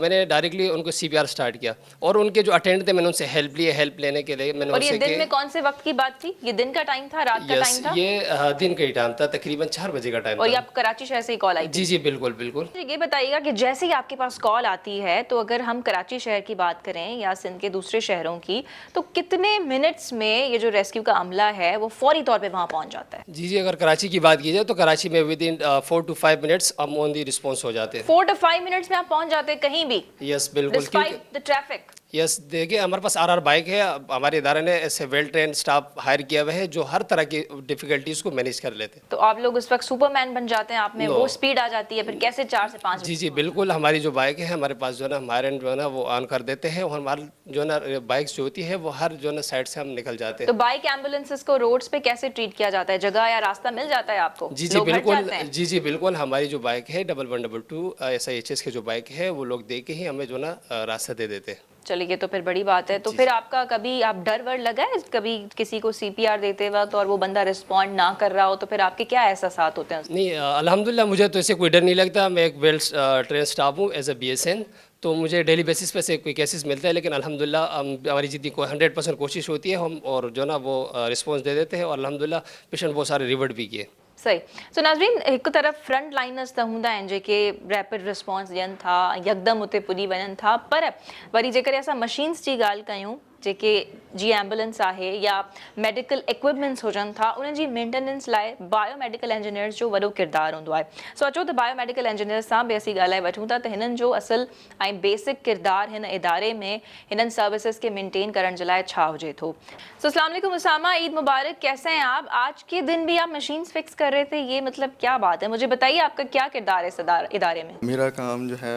मैंने डायरेक्टली उनको CPR स्टार्ट किया और उनके जो अटेंड थे मैंने उनसे हेल्प लिए। हेल्प लेने के लिए मैंने
और ये
उनसे
दिन में कौन से वक्त की बात थी? ये दिन का टाइम था, रात का टाइम था?
ये दिन का ही टाइम था, तकरीबन 4 बजे का टाइम
और
था।
ये आपको कराची शहर से ही कॉल आई थी?
जी जी बिल्कुल बिल्कुल।
ये बताइएगा कि जैसे ही आपके पास कॉल आती है, तो अगर हम कराची शहर की बात करें या सिंध के दूसरे शहरों की, तो कितने मिनट्स में ये जो रेस्क्यू का अमला है वो फौरी तौर पे वहाँ पहुँच जाता है?
जी जी, अगर कराची की बात की जाए तो कराची में विद इन 4 to 5 मिनट्स हम ऑन दी रिस्पॉन्स हो जाते हैं।
4 to 5 मिनट्स में आप पहुँच जाते हैं कहीं भी?
यस बिल्कुल,
डिस्पाइट द ट्रैफिक?
यस, देखिए हमारे पास आरआर बाइक है। अब हमारे इदारे ने ऐसे वेल ट्रेन स्टाफ हायर किया हुआ है जो हर तरह की डिफ़िकल्टीज़ को मैनेज कर लेते हैं।
तो आप लोग उस वक्त सुपरमैन बन जाते हैं, आप में
No.
वो स्पीड आ जाती है, फिर कैसे 4 से 5?
जी, जी, बिल्कुल। हमारी जो बाइक है हमारे पास जो है ना हमारे एंड जो है ना वो ऑन कर देते हैं और हमारी जो है ना बाइक्स जो होती है वो हर जो है ना साइड से हम निकल जाते
तो
हैं।
बाइक एम्बुलेंसेस को रोड्स पे कैसे ट्रीट किया जाता है? जगह या रास्ता मिल जाता है आपको?
जी, जी,
लोग हट
बिल्कुल।
जाते हैं?
जी, जी, बिल्कुल। हमारी जो बाइक है 1122 SIHS की जो बाइक है वो लोग दे के ही हमें जो है ना रास्ता दे देते हैं।
चलिए, ये तो फिर बड़ी बात है। तो
जी,
फिर
जी।
आपका कभी आप डर वर लगा है कभी किसी को CPR देते वक्त और वो बंदा रिस्पॉन्ड ना कर रहा हो, तो फिर आपके क्या एहसासात होते हैं?
नहीं, अल्हम्दुलिल्लाह मुझे तो इससे कोई डर नहीं लगता। मैं एक वेल ट्रेन स्टाफ हूँ एज ए BSN। तो मुझे डेली बेसिस पे से कोई केसेस मिलते हैं, लेकिन अल्हम्दुलिल्लाह हमारी जितनी 100% कोशिश होती है हम और जो है ना वो रिस्पॉन्स दे देते हैं और अल्हम्दुलिल्लाह पेशेंट बहुत सारे रिवर्ट भी किए।
सही। सो नाज़रीन, एक तरफ़ फ्रंट लाइनर्स त हूंदा आहिनि जेके रैपिड रिस्पॉन्स ॾियनि था, यकदम उते पुॼी वञनि था, पर वरी जेकर असां मशीन्स जी ॻाल्हि कयूं जेके जीअं एम्बुलेंस आहे या मेडिकल इक्विपमेंट्स हुजनि था, उन्हनि जी मेंटेनेंस लाइ बायोमेडिकल इंजीनियर्स जो वॾो किरदारु हूंदो आहे। सो अचो त बायोमेडिकल इंजीनियर्स सां बि असीं ॻाल्हाए वठूं था त हिननि जो असुल ऐं बेसिक किरदारु हिन इदारे में हिननि सर्विसेज खे मेंटेन करण जे लाइ छा हुजे थो। सो अस्सलाम वालेकुम उसामा, ईद मुबारक। कैसे हैं आप? आज के दिन भी आप मशीन्स फिक्स कर रहे थे, ये मतलब क्या बात है? मुझे बताइए आपका क्या किरदार है इस इदारे में?
मेरा काम जो है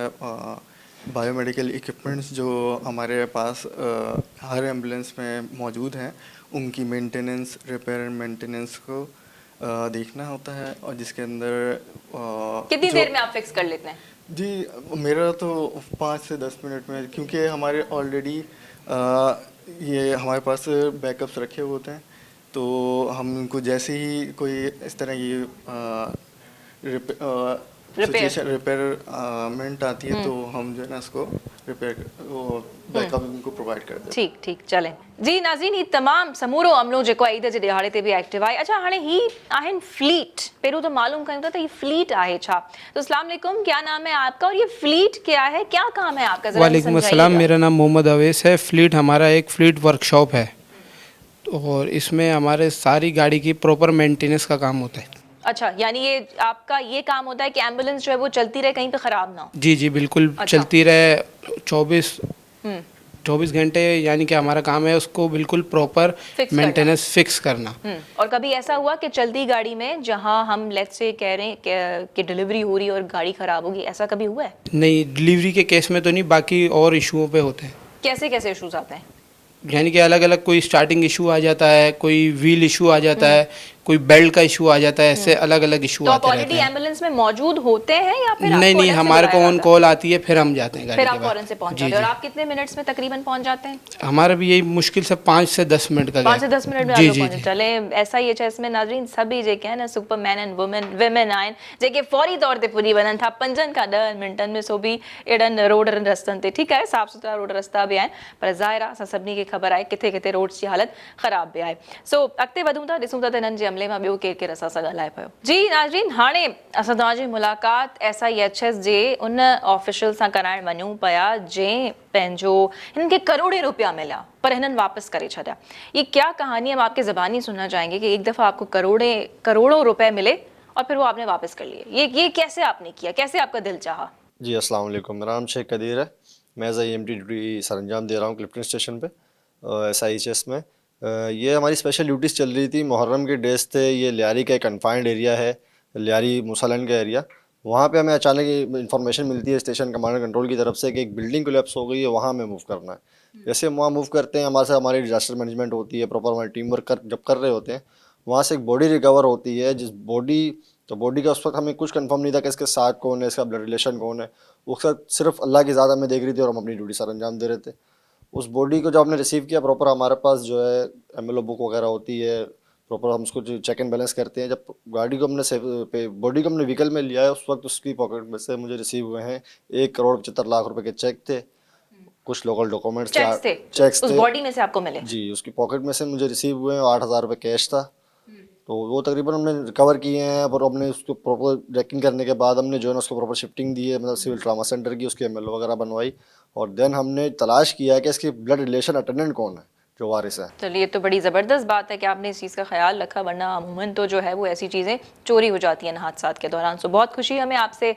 बायोमेडिकल इक्विपमेंट्स जो हमारे पास हर एम्बुलेंस में मौजूद हैं उनकी मेंटेनेंस, रिपेयर एंड मेंटेनेंस को देखना होता है और जिसके अंदर
कितनी देर में आप फिक्स कर लेते हैं?
जी, मेरा तो 5 से 10 मिनट में, क्योंकि हमारे ऑलरेडी ये हमारे पास बैकअप्स रखे हुए होते हैं, तो हम उनको जैसे ही कोई इस तरह की रिपेयरमेंट आती है तो हम जो है ना उसको रिपेयर वो बैकअप उनको प्रोवाइड कर देते हैं।
ठीक ठीक, चलें जी। नाज़रीन, ही तमाम समूरो अमलो जेको ईद जे दिहाड़े ते भी एक्टिव आहे। अच्छा, हाणे ही आहिनि फ्लीट, पहिरियों तो मालूम कयूं था तो ये फ्लीट आहे छा? तो अस्सलाम वालेकुम, क्या नाम है आपका और ये फ्लीट क्या है, क्या काम है आपका? जरा
वालेकुम अस्सलाम, मेरा नाम मोहम्मद अवैस है। फ्लीट हमारा एक फ्लीट वर्कशॉप है और इसमें हमारे सारी गाड़ी की प्रॉपर मेंटेनेंस का काम होता है।
अच्छा, यानी ये आपका ये काम होता है कि एम्बुलेंस जो है वो चलती रहे, कहीं पे खराब ना हो?
जी जी बिल्कुल।
अच्छा।
चलती रहे 24 घंटे, यानी कि हमारा काम है उसको बिल्कुल प्रॉपर
Fix
मेंटेनेंस फिक्स करना।
और कभी ऐसा हुआ कि चलती गाड़ी में जहां हम लेट्स से कह रहे हैं कि डिलीवरी हो रही है और गाड़ी खराब होगी, ऐसा कभी हुआ है?
नहीं, डिलीवरी के केस में तो नहीं, बाकी और इशुओं पे होते हैं।
कैसे कैसे इश्यूज आते हैं?
यानी कि अलग अलग, कोई स्टार्टिंग इशू आ जाता है, कोई व्हील इशू आ जाता है, कोई बेल्ट का इशू आ जाता है, ऐसे अलग अलग इशू
तो आप
आते
ऑलरेडी
रहते हैं।
एम्बुलेंस में मौजूद होते हैं या फिर
नहीं नहीं, हमारे को ऑन कॉल आती है, फिर हम जाते हैं गाड़ी
फिर
के
आप
बाद।
फौरन से पहुंच
जी
जाते हैं?
जी।
और आप कितने मिनट्स में तकरीबन पहुंच जाते हैं?
हमारा भी यही मुश्किल से 5 से 10 मिनट का
5 से 10 मिनट में आप
जी
लोग
जी
पहुंचे।
जी।
चले, SIHS में नाज़रीन सभी जेके है ना सुपरमैन एंड वुमेन आहिनि जेके फौरी तौर ते पुॼी वञनि था 5 खां 10 मिंटनि में, सो बि एॾनि रोड रस्तनि ते। ठीकु आहे, साफ़ सुथरा रोड रस्ता बि आहिनि, पर ज़ाहिर आहे असां सभिनी खे ख़बर आहे किथे किथे रोड्स जी हालत ख़राब बि आहे। सो अॻिते वधूं था, ॾिसूं था त हिननि जे अमले मां ॿियो केरु केरु असां सां ॻाल्हाए पियो। जी नाज़रीन, हाणे असां तव्हांजी मुलाक़ात SIHS जे उन ऑफिशियल सां कराइण वञूं पिया जंहिं पंहिंजो हिननि खे करोड़े रुपया मिला पर हिननि वापसि करे छॾिया। ये क्या कहानी, हम आपके ज़बानी सुनना चाहेंगे कि एक दफ़ा आपको करोड़ों रुपए मिले और फिर वो आपने वापस कर लिए। ये कैसे आपने किया, कैसे आपका दिल चाहा?
जी अस्सलाम वालेकुम, मेरा नाम शेख कदीर है। मैं एज EMT ड्यूटी सरंजाम दे रहा हूँ क्लिफ्टन स्टेशन पे SIHS में। ये हमारी स्पेशल ड्यूटीज़ चल रही थी, मुहर्रम के डेज थे। ये लियारी का एक कन्फाइंड एरिया है, लियारी मुसलन का एरिया। वहाँ पे हमें अचानक इन्फॉर्मेशन मिलती है स्टेशन कमांड कंट्रोल की तरफ से कि एक बिल्डिंग कोलैप्स हो गई है, वहाँ हमें मूव करना है। जैसे हम वहाँ मूव करते हैं, हमारे साथ हमारी डिजास्टर मैनेजमेंट होती है, प्रॉपर हमारी टीम वर्क जब कर रहे होते हैं, वहाँ से एक बॉडी रिकवर होती है। जिस बॉडी का उस वक्त हमें कुछ कंफर्म नहीं था कि इसके साथ कौन है, इसका ब्लड रिलेशन कौन है। उस वक्त सिर्फ अल्लाह की ज़ात हमें देख रही थी और हम अपनी ड्यूटी सर अंजाम दे रहे थे। उस बॉडी को जब हमने रिसीव किया, प्रॉपर हमारे पास जो है MLO बुक वगैरह होती है, प्रॉपर हम उसको चेक एंड बैलेंस करते हैं। जब गाड़ी को हमने बॉडी को हमने व्हीकल में लिया है, उस वक्त उसकी पॉकेट में से मुझे रिसीव हुए हैं 1,75,00,000 रुपए के चेक थे, कुछ लोकल डॉक्यूमेंट्स
चेक्स उस बॉडी में से आपको मिले?
जी, उसकी पॉकेट में से मुझे रिसीव हुए हैं, 8,000 रुपये कैश था। तो वो तकरीबन हमने रिकवर किए हैं और हमने उसको प्रॉपर चेकिंग करने के बाद हमने जो है ना उसको प्रॉपर शिफ्टिंग दी है, मतलब सिविल ट्रामा सेंटर की, उसकी MLO वगैरह बनवाई। और देन हमने तलाश किया है कि इसकी ब्लड रिलेशन अटेंडेंट कौन है जो वारिस है।
चलिए, ये तो बड़ी ज़बरदस्त बात है कि आपने इस चीज़ का ख्याल रखा, वरना अमूमन तो जो है वो ऐसी चीज़ें चोरी हो जाती हैं हादसात के दौरान। सो बहुत खुशी हमें आपसे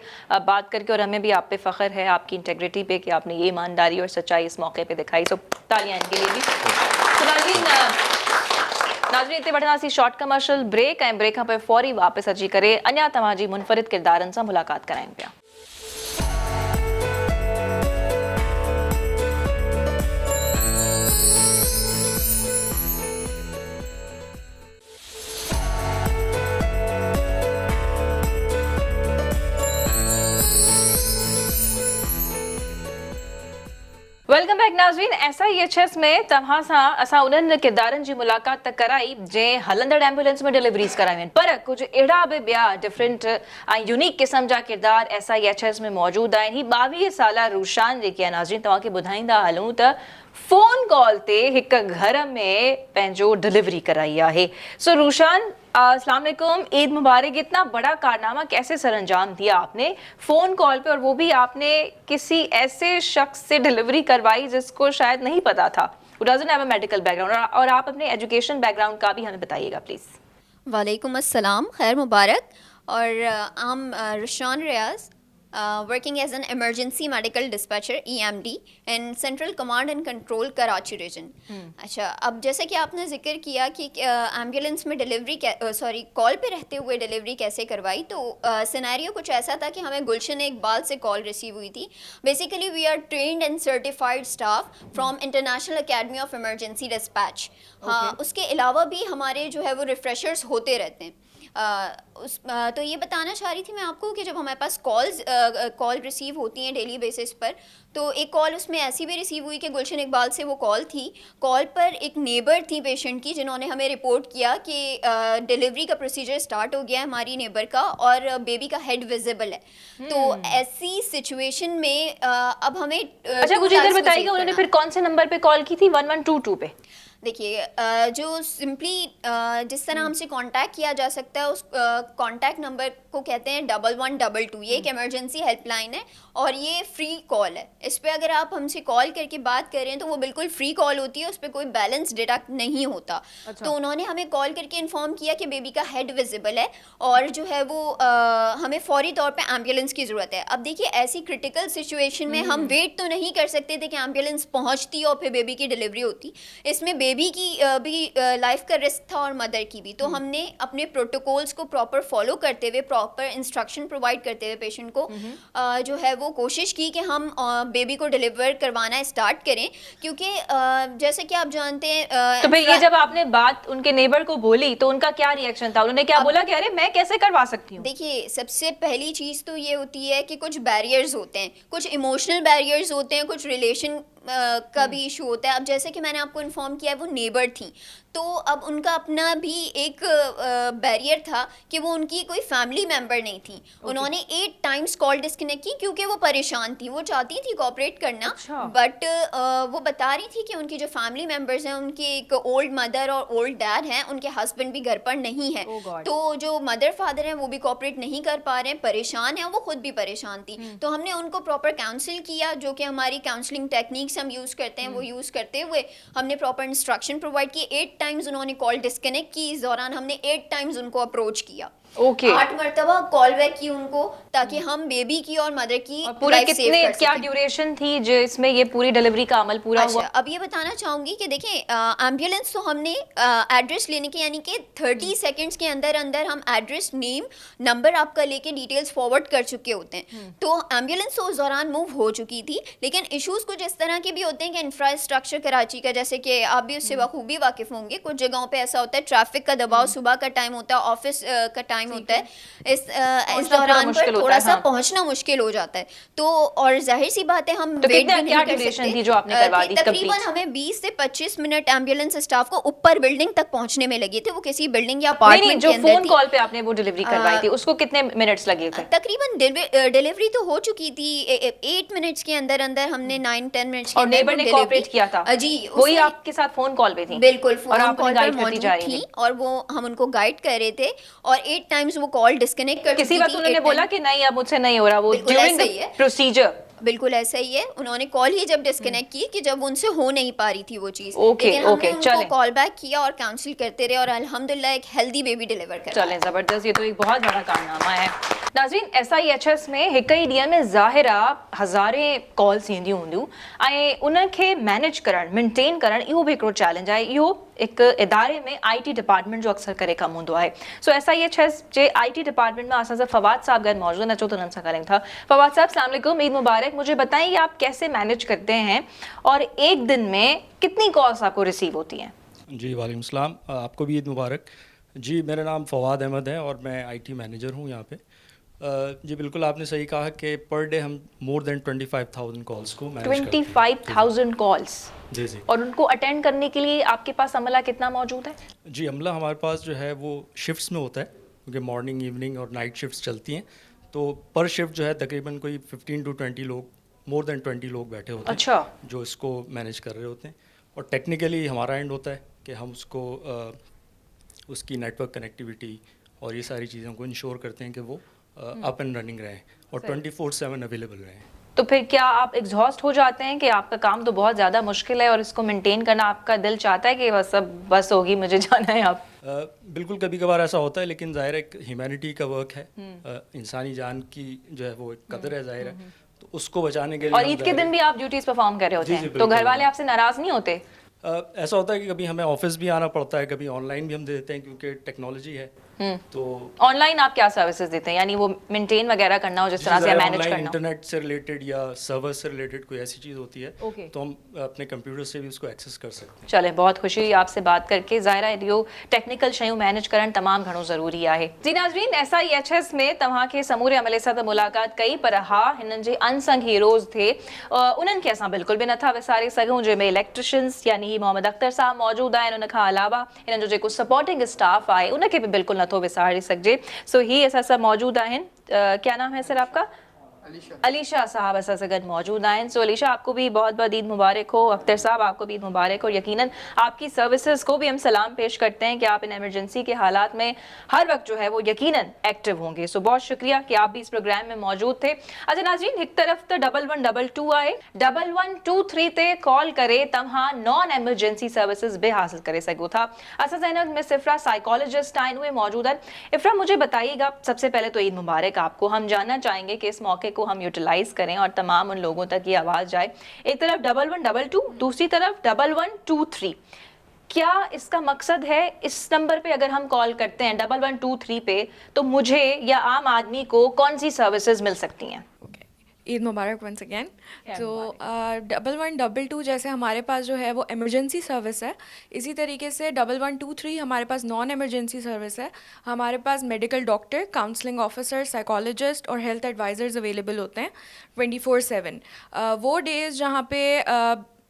बात करके, और हमें भी आप पे फ़ख्र है आपकी इंटेग्रिटी पे कि आपने ये ईमानदारी और सच्चाई इस मौके पे दिखाई। सो तालियां इनके लिए भी। तो नाज़रीन इतने वठंदा सी शॉर्ट कमर्शियल ब्रेक ऐं ब्रेक खां पोइ फौरी वापसि अची करे अञा तव्हांजी मुनफ़रिद किरदारनि सां मुलाक़ात करायूं पिया। वेलकम बैक नाज़रीन। SIHS में तव्हां सां असां उन्हनि किरदारनि जी मुलाक़ात त कराई जंहिं हलंदड़ एम्बुलेंस में डिलीवरीज़ करायूं आहिनि, पर कुझु अहिड़ा बि ॿिया डिफरेंट ऐं यूनिक क़िस्म जा किरदार SIHS में मौजूदु आहिनि। ही 22 साला रूशान जेकी आहे नाज़रीन, तव्हांखे ॿुधाईंदा हलूं त फ़ोन कॉल ते हिक घर में पंहिंजो डिलीवरी कराई आहे। सो रूशान, अस्सलाम वालेकुम, ईद मुबारक। इतना बड़ा कारनामा कैसे सरअंजाम दिया आपने फ़ोन कॉल पे, और वो भी आपने किसी ऐसे शख्स से डिलीवरी करवाई जिसको शायद नहीं पता था, who doesn't have a medical background, और आप अपने एजुकेशन बैकग्राउंड का भी हमें बताइएगा प्लीज़।
वालेकुम अस्सलाम, खैर मुबारक। और I am Rushan Riaz, working as an emergency medical dispatcher EMD in Central Command and Control Karachi region. अच्छा, अब जैसे कि आपने जिक्र किया कि एम्बुलेंस में डिलीवरी कॉल पे रहते हुए डिलीवरी कैसे करवाई, तो सिनेरियो कुछ ऐसा था कि हमें गुलशन इकबाल से कॉल रिसीव हुई थी। Basically we are trained and certified staff from international academy of emergency dispatch. हाँ, उसके अलावा भी हमारे जो है वो रिफ्रेशर्स होते रहते हैं। तो ये बताना चाह रही थी मैं आपको कि जब हमारे पास कॉल रिसीव होती हैं डेली बेसिस पर, तो एक कॉल उसमें ऐसी भी रिसीव हुई कि गुलशन इकबाल से वो कॉल थी। कॉल पर एक नेबर थी पेशेंट की, जिन्होंने हमें रिपोर्ट किया कि डिलीवरी का प्रोसीजर स्टार्ट हो गया है हमारी नेबर का, और बेबी का हेड विजिबल है। तो ऐसी सिचुएशन में अब हमें
अच्छा, मुझे इधर बताइएगा उन्होंने फिर कौन से नंबर पे कॉल की थी? 1122 पे।
देखिए, जो सिंपली जिस तरह हमसे कांटेक्ट किया जा सकता है, उस कांटेक्ट नंबर को कहते हैं 1122। ये एक इमरजेंसी हेल्पलाइन है और ये फ्री कॉल है। इस पे अगर आप हमसे कॉल करके बात करें तो वो बिल्कुल फ्री कॉल होती है, उस पर कोई बैलेंस डिडक्ट नहीं होता। अच्छा। तो उन्होंने हमें कॉल करके इन्फॉर्म किया कि बेबी का हेड विजिबल है और जो है वो हमें फौरी तौर पे एम्बुलेंस की ज़रूरत है। अब देखिए, ऐसी क्रिटिकल सिचुएशन में हम वेट तो नहीं कर सकते थे कि एम्बुलेंस पहुँचती और फिर बेबी की डिलीवरी होती। इसमें बेबी की भी लाइफ का रिस्क था और मदर की भी। तो हमने अपने प्रोटोकॉल्स को प्रॉपर फॉलो करते हुए, प्रॉपर इंस्ट्रक्शन प्रोवाइड करते हुए पेशेंट को जो है वो कोशिश की कि हम बेबी को डिलीवर करवाना स्टार्ट करें, क्योंकि जैसे कि आप जानते हैं।
तो भाई, ये जब आपने बात उनके नेबर को बोली तो उनका क्या रिएक्शन था? उन्होंने क्या बोला कि अरे मैं कैसे करवा सकती हूँ?
देखिए, सबसे पहली चीज़ तो ये होती है कि कुछ बैरियर्स होते हैं, कुछ इमोशनल बैरियर्स होते हैं, कुछ रिलेशन का भी इशू होता है। अब जैसे कि मैंने आपको इन्फॉर्म किया है, वो नेबर थी, तो अब उनका अपना भी एक बैरियर था कि वो उनकी कोई फैमिली मेम्बर नहीं थी। उन्होंने 8 टाइम्स कॉल डिस्कनेक्ट की क्योंकि वो परेशान थी। वो चाहती थी कोऑपरेट करना। अच्छा। बट वो बता रही थी कि उनकी जो फैमिली मेम्बर्स हैं, उनकी एक ओल्ड मदर और ओल्ड डैड हैं, उनके हस्बैंड भी घर पर नहीं है। तो जो मदर फादर हैं वो भी कोऑपरेट नहीं कर पा रहे हैं, परेशान हैं, वो खुद भी परेशान थी। तो हमने उनको प्रॉपर काउंसिल किया, जो कि हमारी काउंसलिंग टेक्निक्स हम यूज़ करते हैं, वो यूज़ करते हुए हमने प्रॉपर इंस्ट्रक्शन प्रोवाइड की। 8 टाइम्स उन्होंने कॉल डिस्कनेक्ट की। इस दौरान हमने 8 टाइम्स उनको अप्रोच किया।
ओके।
8 मरतबा कॉल बैक की उनको, ताकि हम बेबी की और मदर की
पूरे कितने, क्या ड्यूरेशन थी जो इसमें ये पूरी डिलीवरी का अमल पूरा हुआ?
अब ये बताना चाहूँगी कि देखें, एम्बुलेंस तो हमने एड्रेस लेने के, यानी कि 30 सेकंड्स के अंदर अंदर हम एड्रेस, नेम, नंबर आपका लेके डिटेल्स फॉरवर्ड कर चुके होते हैं। तो एम्बुलेंस तो उस दौरान मूव हो चुकी थी, लेकिन इशूज़ कुछ इस तरह के भी होते हैं कि इंफ्रास्ट्रक्चर कराची का, जैसे कि आप भी उससे बखूबी वाकिफ़ होंगे, कुछ जगहों पर ऐसा होता है, ट्रैफिक का दबाव, सुबह का टाइम होता है, ऑफिस का टाइम होता है, इस दौरान पर थोड़ा सा पहुंचना मुश्किल हो जाता है। तो और जाहिर सी बात है, हम
तो वेट भी नहीं कर सकते। थी जो आपने करवा दी,
तकरीबन हमें 20 से 25 मिनट एम्बुलेंस स्टाफ को ऊपर बिल्डिंग तक पहुंचने में लगे थे। वो किसी बिल्डिंग या अपार्टमेंट के अंदर थी।
जो फोन कॉल पे आपने वो डिलीवरी करवाई थी, उसको कितने मिनट्स लगे थे?
तकरीबन डिलीवरी तो हो चुकी थी 8 मिनट्स के अंदर अंदर। हमने 9-10 मिनट्स
और नेबर ने कोऑपरेट किया था
जी,
वही आपके साथ फोन कॉल पे थी?
बिल्कुल, फोन कॉल पर मौजूद थी और वो हम उनको गाइड कर रहे थे। और 8 टाइम्स वो कॉल डिस्कनेक्ट कर,
किसी वक्त उन्होंने बोला कि नहीं अब मुझसे नहीं हो रहा, वो ड्यूरिंग द प्रोसीजर
बिल्कुल ऐसा ही है, उन्होंने कॉल ही जब डिस्कनेक्ट की कि जब उनसे हो नहीं पा रही थी वो चीज़,
ओके,
लेकिन हमने
ओके,
उनको
चलें।
कॉल बैक किया और काउंसिल करते रहे और अल्हम्दुलिल्लाह एक हेल्दी बेबी डिलीवर कर
चलें ज़बरदस्त, ये तो एक बहुत बड़ा कारनामा है। नाज़रीन, SIHS में हिक ई ॾींहं में ज़ाहिरा हज़ारे कॉल्स ईंदियूं हूंदियूं ऐं उनखे मैनेज करणु मेंटेन करणु इहो बि हिकिड़ो चैलेंज आहे। इहो हिकु इदारे में IT डिपार्टमेंट जो अक्सर करे कमु हूंदो आहे। सो SIHS जे IT डिपार्टमेंट में असां सां फवाद साहब गैर मौजूद हैं, अचो तो उन्हनि सां ॻाल्हायूं था। फवाद साहब, अस्सलाम वालेकुम, ईद मुबारक। मुझे बताइए आप कैसे मैनेज करते हैं और एक दिन में कितनी कॉल्स आपको रिसीव होती हैं?
जी वालेकुम सलाम, आपको भी ईद मुबारक। जी, मेरा नाम फवाद अहमद है और मैं IT मैनेजर हूँ यहाँ पे। जी बिल्कुल, आपने सही कहा कि पर डे हम मोर देन 25,000 कॉल्स को मैनेज करते हैं।
25,000 कॉल्स,
जी जी।
और उनको अटेंड करने के लिए आपके पास अमला कितना मौजूद है?
जी, अमला हमारे पास जो है वो शिफ्ट्स में होता है, क्योंकि मॉर्निंग, इवनिंग और नाइट शिफ्ट्स चलती हैं। तो पर शिफ्ट जो है तकरीबन कोई 15 to 20 लोग, मोर देन 20 लोग बैठे होते हैं।
अच्छा।
जो इसको मैनेज कर रहे होते हैं। और टेक्निकली हमारा एंड होता है कि हम उसको उसकी नेटवर्क कनेक्टिविटी और ये सारी चीज़ों को इंश्योर करते हैं कि वो अप एंड रनिंग रहें और 24/7 अवेलेबल रहें।
तो फिर क्या आप एग्जॉस्ट हो जाते हैं कि आपका काम तो बहुत ज़्यादा मुश्किल है और इसको मेंटेन करना आपका दिल चाहता है कि बस अब बस होगी, मुझे जाना है आप?
बिल्कुल, कभी कभार ऐसा होता है, लेकिन ज़ाहिर है एक ह्यूमैनिटी का वर्क है, इंसानी जान की जो है वो एक कदर है, ज़ाहिर है, तो उसको बचाने के लिए।
और ईद के दिन भी आप ड्यूटीज परफॉर्म कर रहे होते हैं, तो घर वाले आपसे नाराज़ नहीं होते?
ऐसा होता है कि कभी हमें ऑफिस भी आना पड़ता है, कभी ऑनलाइन भी हम दे देते हैं, क्योंकि टेक्नोलॉजी है। तो
ऑनलाइन आप क्या सर्विसेज देते हैं, यानी वो मेंटेन वगैरह करना हो, जिस तरह से मैनेज करना हो?
इंटरनेट से रिलेटेड या सर्वर से रिलेटेड कोई ऐसी चीज़ होती है,
Okay.
तो हम अपने कंप्यूटर से भी उसको एक्सेस कर सकते हैं।
चले, बहुत खुशी हुई आपसे बात करके। ज़ाहिर है इहो टेक्निकल शयूं मैनेज करण तमामु घणो ज़रूरी आहे। जी नाज़रीन, SIHS में तव्हांखे समूरे अमले सां त मुलाक़ात कई, पर हा हिननि जे अनसंग हीरोज़ थे, उन्हनि खे असां बिल्कुल भी नथा विसारे सघूं, जंहिंमें इलेक्ट्रिशियंस यानी ही मोहम्मद अख्तर साहब मौजूद आहिनि। उन खां अलावा हिननि जो जेको सपोर्टिंग स्टाफ आहे उनखे भी बिल्कुल नथो विसारे सघिजे। सो ही असां सां मौजूद आहिनि। क्या नाम है सर आपका? अलीशा साहब असां सां गॾु मौजूद आहिनि। सो अलीशा, आपको भी बहुत बहुत ईद मुबारक हो। अख्तर साहब, आपको भी ईद मुबारक हो। यकीनन आपकी सर्विसेज को भी हम सलाम पेश करते हैं कि आप इन एमरजेंसी के हालात में हर वक्त जो है वो यकीनन एक्टिव होंगे। सो बहुत शुक्रिया कि आप भी इस प्रोग्राम में मौजूद थे। अच्छा नाज़रीन, एक तरफ तो 1122 आहे, 1123 ते कॉल करे तव्हां नॉन एमरजेंसी सर्विसेज भी हासिल करे सघो था। असां सां हिन मिस इफ़रा साइकोलॉजिस्ट आहिनि, उहे मौजूद आहिनि। इफ़रा, मुझे बताइएगा, सबसे पहले तो ईद मुबारक आपको। हम जानना चाहेंगे कि इस मौके को हम यूटिलाइज करें और तमाम उन लोगों तक ये आवाज़ जाए। एक तरफ 1122, दूसरी तरफ 1123, क्या इसका मकसद है? इस नंबर पे अगर हम कॉल करते हैं 1123 पे, तो मुझे या आम आदमी को कौन सी सर्विसेज मिल सकती हैं?
ईद मुबारक वंस अगेन। तो 1122 जैसे हमारे पास जो है वो इमरजेंसी सर्विस है, इसी तरीके से 1123 हमारे पास नॉन इमरजेंसी सर्विस है। हमारे पास medical doctor, counselling officer, psychologist और हेल्थ एडवाइज़र्स अवेलेबल होते हैं 24/7। वो डेज़ जहाँ पे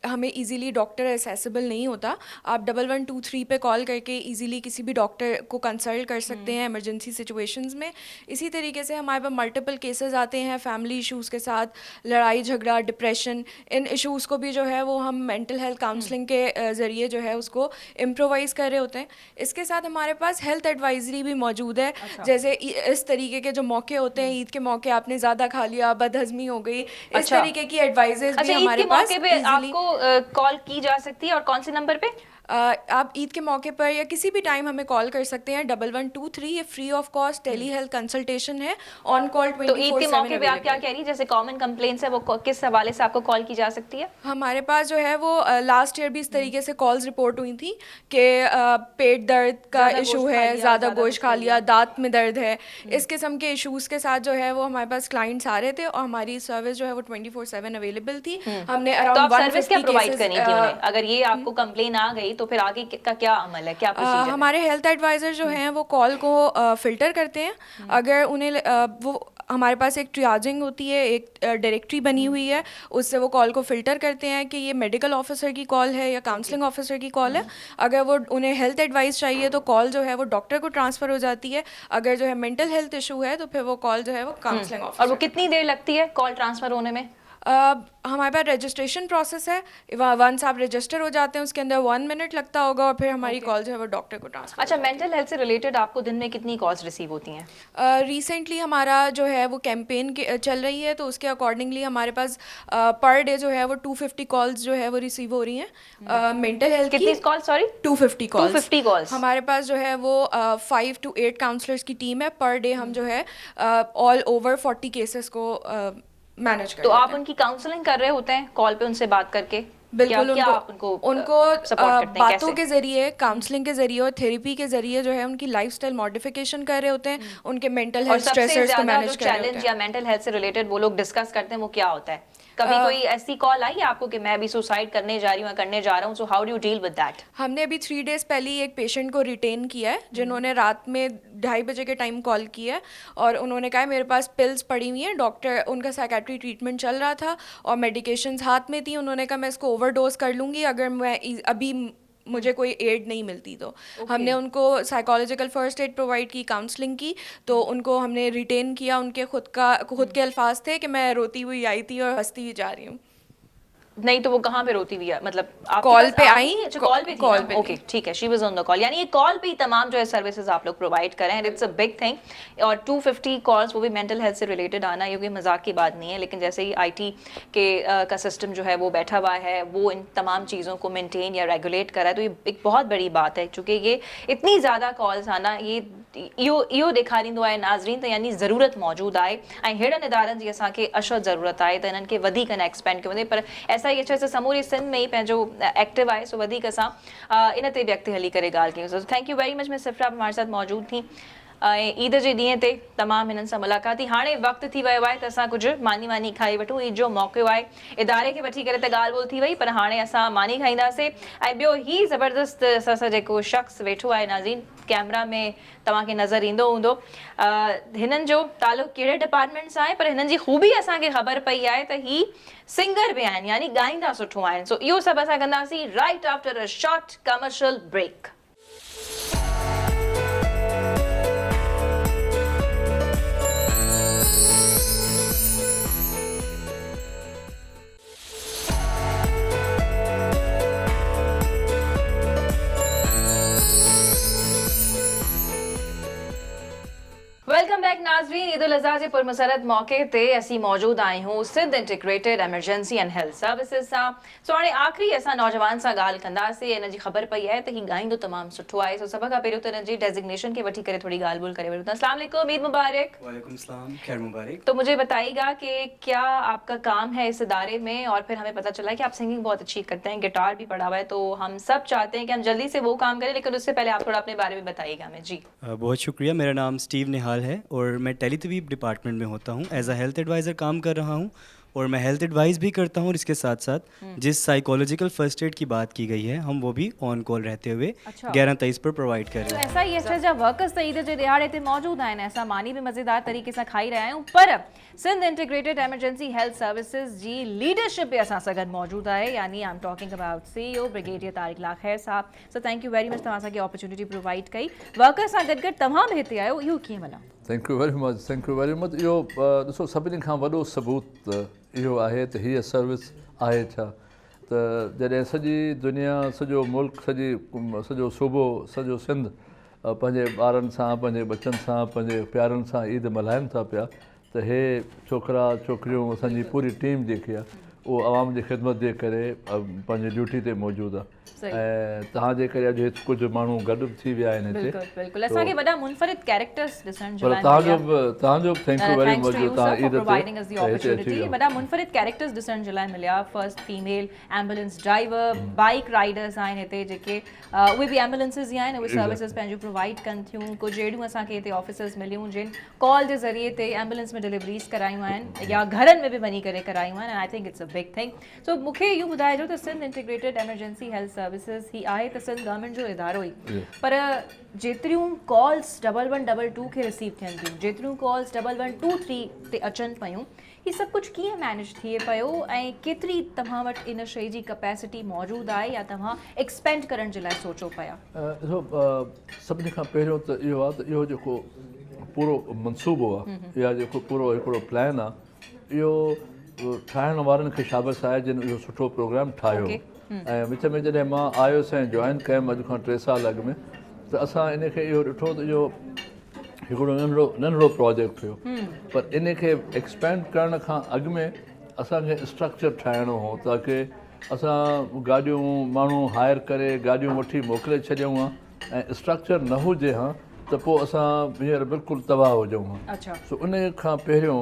हमें इजीली डॉक्टर एक्सेसिबल नहीं होता, आप 1123 पे कॉल करके इजीली किसी भी डॉक्टर को कंसल्ट कर सकते हैं इमरजेंसी सिचुएशंस में। इसी तरीके से हमारे पास मल्टीपल केसेस आते हैं फैमिली इश्यूज़ के साथ, लड़ाई झगड़ा, डिप्रेशन, इन इश्यूज़ को भी जो है वो हम मेंटल हेल्थ काउंसलिंग के ज़रिए जो है उसको इम्प्रोवाइज़ कर रहे होते हैं। इसके साथ हमारे पास हेल्थ एडवाइजरी भी मौजूद है। जैसे इस तरीके के जो मौके होते हैं, ईद के मौके आपने ज़्यादा खा लिया, बदहज़मी हो गई, इस तरीके की एडवाइजेस भी हमारे पास
आपको कॉल की जा सकती है। और कौन से नंबर पे?
आप ईद के मौके पर या किसी भी टाइम हमें कॉल कर सकते हैं 1123। ये free of cost tele health consultation है, ऑन कॉल 24/7।
तो ईद के मौके पे आप क्या कह रही हैं, जैसे कॉमन कंप्लेंट्स है वो किस हवाले से आपको कॉल की जा सकती है?
हमारे पास जो है वो लास्ट ईयर भी इस तरीके से कॉल्स रिपोर्ट हुई थी कि पेट दर्द का इशू है, ज़्यादा गोश्त खा लिया, दांत में दर्द है, इस किस्म के इशूज़ के साथ जो है वो हमारे पास क्लाइंट्स आ रहे थे और हमारी सर्विस जो है वो 24/7 अवेलेबल थी। हमने
अराउंड 150 क्या प्रोवाइड करनी थी उन्हें? अगर ये आपको कंप्लेन आ गई तो फिर आगे का क्या अमल है, क्या प्रोसीजर है?
हमारे हेल्थ एडवाइज़र जो हैं वो कॉल को फ़िल्टर करते हैं। अगर उन्हें वो हमारे पास एक ट्रियाजिंग होती है, एक डायरेक्टरी बनी हुई है, उससे वो कॉल को फ़िल्टर करते हैं कि ये मेडिकल ऑफिसर की कॉल है या काउंसलिंग ऑफिसर की कॉल है। अगर वो उन्हें हेल्थ एडवाइस चाहिए तो कॉल जो है वो डॉक्टर को ट्रांसफ़र हो जाती है। अगर जो है मेंटल हेल्थ इशू है तो फिर वो कॉल जो है वो काउंसलिंग ऑफिसर।
और वो कितनी देर लगती है कॉल ट्रांसफ़र होने में?
हमारे पास रजिस्ट्रेशन प्रोसेस है, वंस आप रजिस्टर हो जाते हैं उसके अंदर 1 मिनट लगता होगा और फिर हमारी कॉल जो है वो डॉक्टर को ट्रांसफर।
अच्छा, मेंटल हेल्थ से रिलेटेड आपको दिन में कितनी कॉल्स रिसीव होती हैं?
रिसेंटली हमारा जो है वो कैंपेन चल रही है, तो उसके अकॉर्डिंगली हमारे पास पर डे जो है वो 250 कॉल्स जो है वो रिसीव हो रही हैं मेंटल हेल्थ की।
कितनी कॉल? Sorry,
250 calls.
250 कॉल्स।
हमारे पास जो है वो 5 to 8 काउंसलर्स की टीम है, पर डे हम जो है ऑल ओवर 40 केसेस को मैनेज कर
तो
लेते
आप
हैं।
उनकी काउंसलिंग कर रहे होते हैं कॉल पे उनसे बात करके?
बिल्कुल,
क्या
उनको
आप
उनको
support करते हैं?
बातों
कैसे?
के ज़रिए, काउंसलिंग के ज़रिए और थेरेपी के ज़रिए जो है उनकी लाइफस्टाइल मॉडिफिकेशन कर रहे होते हैं, उनके मेंटल
और
हेल्थ
सबसे
स्ट्रेसर्स को
ज्यादा जो
मैनेज कर रहे होते
चैलेंज
हैं।
या मेंटल हेल्थ से रिलेटेड वो लोग डिस्कस करते हैं वो क्या होता है? कभी कोई ऐसी कॉल आई है आपको कि मैं अभी सुसाइड करने जा रही हूँ या करने जा रहा हूँ, so how do you deal with that?
हमने अभी 3 डेज़ पहले ही एक पेशेंट को रिटेन किया है जिन्होंने रात में 2:30 बजे के टाइम कॉल किया है और उन्होंने कहा मेरे पास पिल्स पड़ी हुई हैं, डॉक्टर उनका साइकेट्री ट्रीटमेंट चल रहा था और मेडिकेशंस हाथ में थी, उन्होंने कहा मैं इसको ओवरडोज कर लूँगी अगर मैं अभी मुझे कोई एड नहीं मिलती तो। हमने उनको साइकोलॉजिकल फर्स्ट एड प्रोवाइड की, काउंसलिंग की, तो उनको हमने रिटेन किया। उनके खुद के अल्फाज थे कि मैं रोती हुई आई थी और हंसती हुई जा रही हूँ।
नहीं तो वो कहाँ पे रोती हुई है? मतलब आप
कॉल पे आई,
अच्छा कॉल पे थी
कॉल
ना?
पे
ओके, ठीक है, she was on the call. यानी ये कॉल पे ही तमाम जो है सर्विसेज आप लोग प्रोवाइड करें, and it's a big thing. और 250 कॉल्स वो भी मेंटल हेल्थ से रिलेटेड आना ये कोई मजाक की बात नहीं है, लेकिन जैसे ही आईटी के का सिस्टम जो है वो बैठा हुआ है, वो इन तमाम चीज़ों को मेंटेन या रेगुलेट कर रहा है, तो ये एक बहुत बड़ी बात है। चूँकि ये इतनी ज़्यादा कॉल्स आना ये इहो ॾेखारींदो आहे नाज़रीन त यानी ज़रूरत मौजूदु आहे ऐं अहिड़नि इदारनि जी असांखे अशद ज़रूरत आहे त इन्हनि खे वधीक न एक्सपेंड कयो वञे। पर SIHS समूरी सिंध में ही पंहिंजो एक्टिव आहे, सो वधीक असां इन ते भी अॻिते हली करे ॻाल्हि कयूं। सो thank you very much miss सिफ्रा हमारे साथ मौजूद थी। ईद जे ॾींहं ते तमामु हिननि सां मुलाक़ात थी। हाणे वक़्तु थी वियो आहे त असां कुझु मानी खाई वठूं। ईद जो मौक़ो आहे, इदारे खे वठी करे त ॻाल्हि ॿोल थी वई, पर हाणे असां मानी खाईंदासीं। ऐं ॿियो ही ज़बरदस्त असां सां जेको शख़्स वेठो आहे नाज़रीन, कैमरा में तव्हांखे नज़र ईंदो हूंदो, हिननि जो तालुक़ु कहिड़े डिपार्टमेंट सां आहे, पर हिननि जी ख़ूबी असांखे ख़बर पई आहे त ही सिंगर बि आहिनि, यानी ॻाईंदा सुठो आहिनि। सो इहो सभु असां कंदासीं right after a short commercial break. Welcome back नाज़रीन। ईद उल अज़हा जे पुरमसरत मौके ते असीं मौजूद आहियूं Sindh integrated emergency and health services सां। सो हाणे आख़िरी असां नौजवान सां ॻाल्हि कंदासीं। हिन जी ख़बर पई आहे त ही ॻाईंदो तमामु सुठो आहे। सो सभ खां पहिरियों त हिन जी डेजिग्नेशन खे वठी करे थोड़ी ॻाल्हि ॿोल करे वठूं। अस्सलाम वालेकुम, ईद मुबारक।
वालेकुम सलाम, खैर मुबारक।
तो मुझे बताइएगा कि क्या आपका काम है इस इदारे में, और फिर हमें पता चला है कि आप सिंगिंग बहुत अच्छी करते हैं, गिटार भी पढ़ा हुआ है, तो हम सब चाहते हैं कि हम जल्दी से वो काम करें, लेकिन उससे पहले आप थोड़ा अपने बारे में बताइएगा हमें। जी
बहुत शुक्रिया। मेरा नाम स्टीव निहाल है और मैं टेलीतवीब डिपार्टमेंट में होता हूँ, एज अ हेल्थ एडवाइज़र काम कर रहा हूँ और मैं हेल्थ एडवाइस भी करता हूँ। और इसके साथ साथ जिस साइकोलॉजिकल फर्स्ट एड की बात की गई है, हम वो भी ऑन कॉल रहते हुए 11:23 पर प्रोवाइड कर रहे हैं।
SIHS जा वर्कर्स त ईद जे दिहाड़े ते मौजूद आहिनि, असां मानी भी मज़ेदार तरीक़े सां खाई रहिया आहियूं, पर Sindh integrated emergency health services जी लीडरशिप भी असां सां गॾु मौजूदु आहे, यानी I am talking about CEO brigadier Tariq Lakhair साहब। So thank you very much, तव्हां असांखे अपॉर्चुनिटी प्रोवाइड कई। वर्कर्स सां गॾु गॾु तव्हां बि हिते आयो, इहो कीअं भला?
Thank you very much, thank you very much. इहो ॾिसो सभिनी खां वॾो सबूत इहो आहे त हीअ सर्विस आहे छा। त जॾहिं सॼी दुनिया, सॼो मुल्क, सॼो सूबो, सॼो सिंध पंहिंजे ॿारनि सां, पंहिंजे बचनि सां, पंहिंजे प्यारनि सां ईद मल्हाइनि था पिया, त हे छोकिरा छोकिरियूं, असांजी पूरी टीम जेकी आहे उहो आवाम जी ख़िदमत जे करे पंहिंजी ड्यूटी ते मौजूदु आहे। ऐं तव्हांजे करे अॼु कुझु माण्हू गॾु थी विया आहिनि हिते।
बिल्कुलु असांखे वॾा मुनफरिद कैरेक्टर्स ॾिसण जो
पर तव्हांजो थैंक यू वेरी मच, तव्हां ईद
ते वॾा मुनफरिद कैरेक्टर्स ॾिसण जे लाइ मिलिया। First female ambulance driver, bike Riders आहिनि हिते जेके उहे बि एम्बुलेंसिस ई आहिनि, उहे सर्विसिस पंहिंजूं प्रोवाइड कनि थियूं। कुझु अहिड़ियूं असांखे हिते ऑफिसर्स मिलियूं जिन कॉल जे ज़रिए ते एम्बुलेंस में डिलीवरीज़ करायूं आहिनि या घरनि में बि वञी करे करायूं आहिनि। I think it's a big thing. So मूंखे इहो ॿुधाइजो त Sindh integrated emergency health services ही आहे त सिंध गवर्नमेंट जो इदारो ई, पर जेतिरियूं कॉल्स 1122 खे रिसीव थियनि थियूं, जेतिरियूं कॉल्स 1123 ते अचनि पियूं, ही सभु कुझु कीअं मैनेज थिए पियो ऐं केतिरी तव्हां वटि इन शइ जी कैपेसिटी मौजूदु आहे या तव्हां एक्सपेंड करण जे लाइ सोचो पिया?
ॾिसो सभिनी खां पहिरियों त इहो आहे त इहो जेको पूरो मनसूबो आहे या जेको पूरो हिकिड़ो प्लान आहे, इहो ठाहिण वारनि खे शाबाश आहे जिन इहो सुठो प्रोग्राम ठाहियो ऐं विच में जॾहिं मां आयुसि ऐं जॉइन कयुमि अॼु खां 3 साल अॻु में त असां इन खे इहो ॾिठो त इहो हिकिड़ो नंढिड़ो प्रोजेक्ट हुयो पर इन खे एक्सपेंड करण खां अॻु में असांखे स्ट्रक्चर ठाहिणो हो ताकी असां गाॾियूं माण्हू हायर करे गाॾियूं वठी मोकिले छॾियूं हा ऐं स्ट्रक्चर न हुजे हा त पोइ असां हींअर बिल्कुलु तबाह हुजूं हा सो उन खां पहिरियों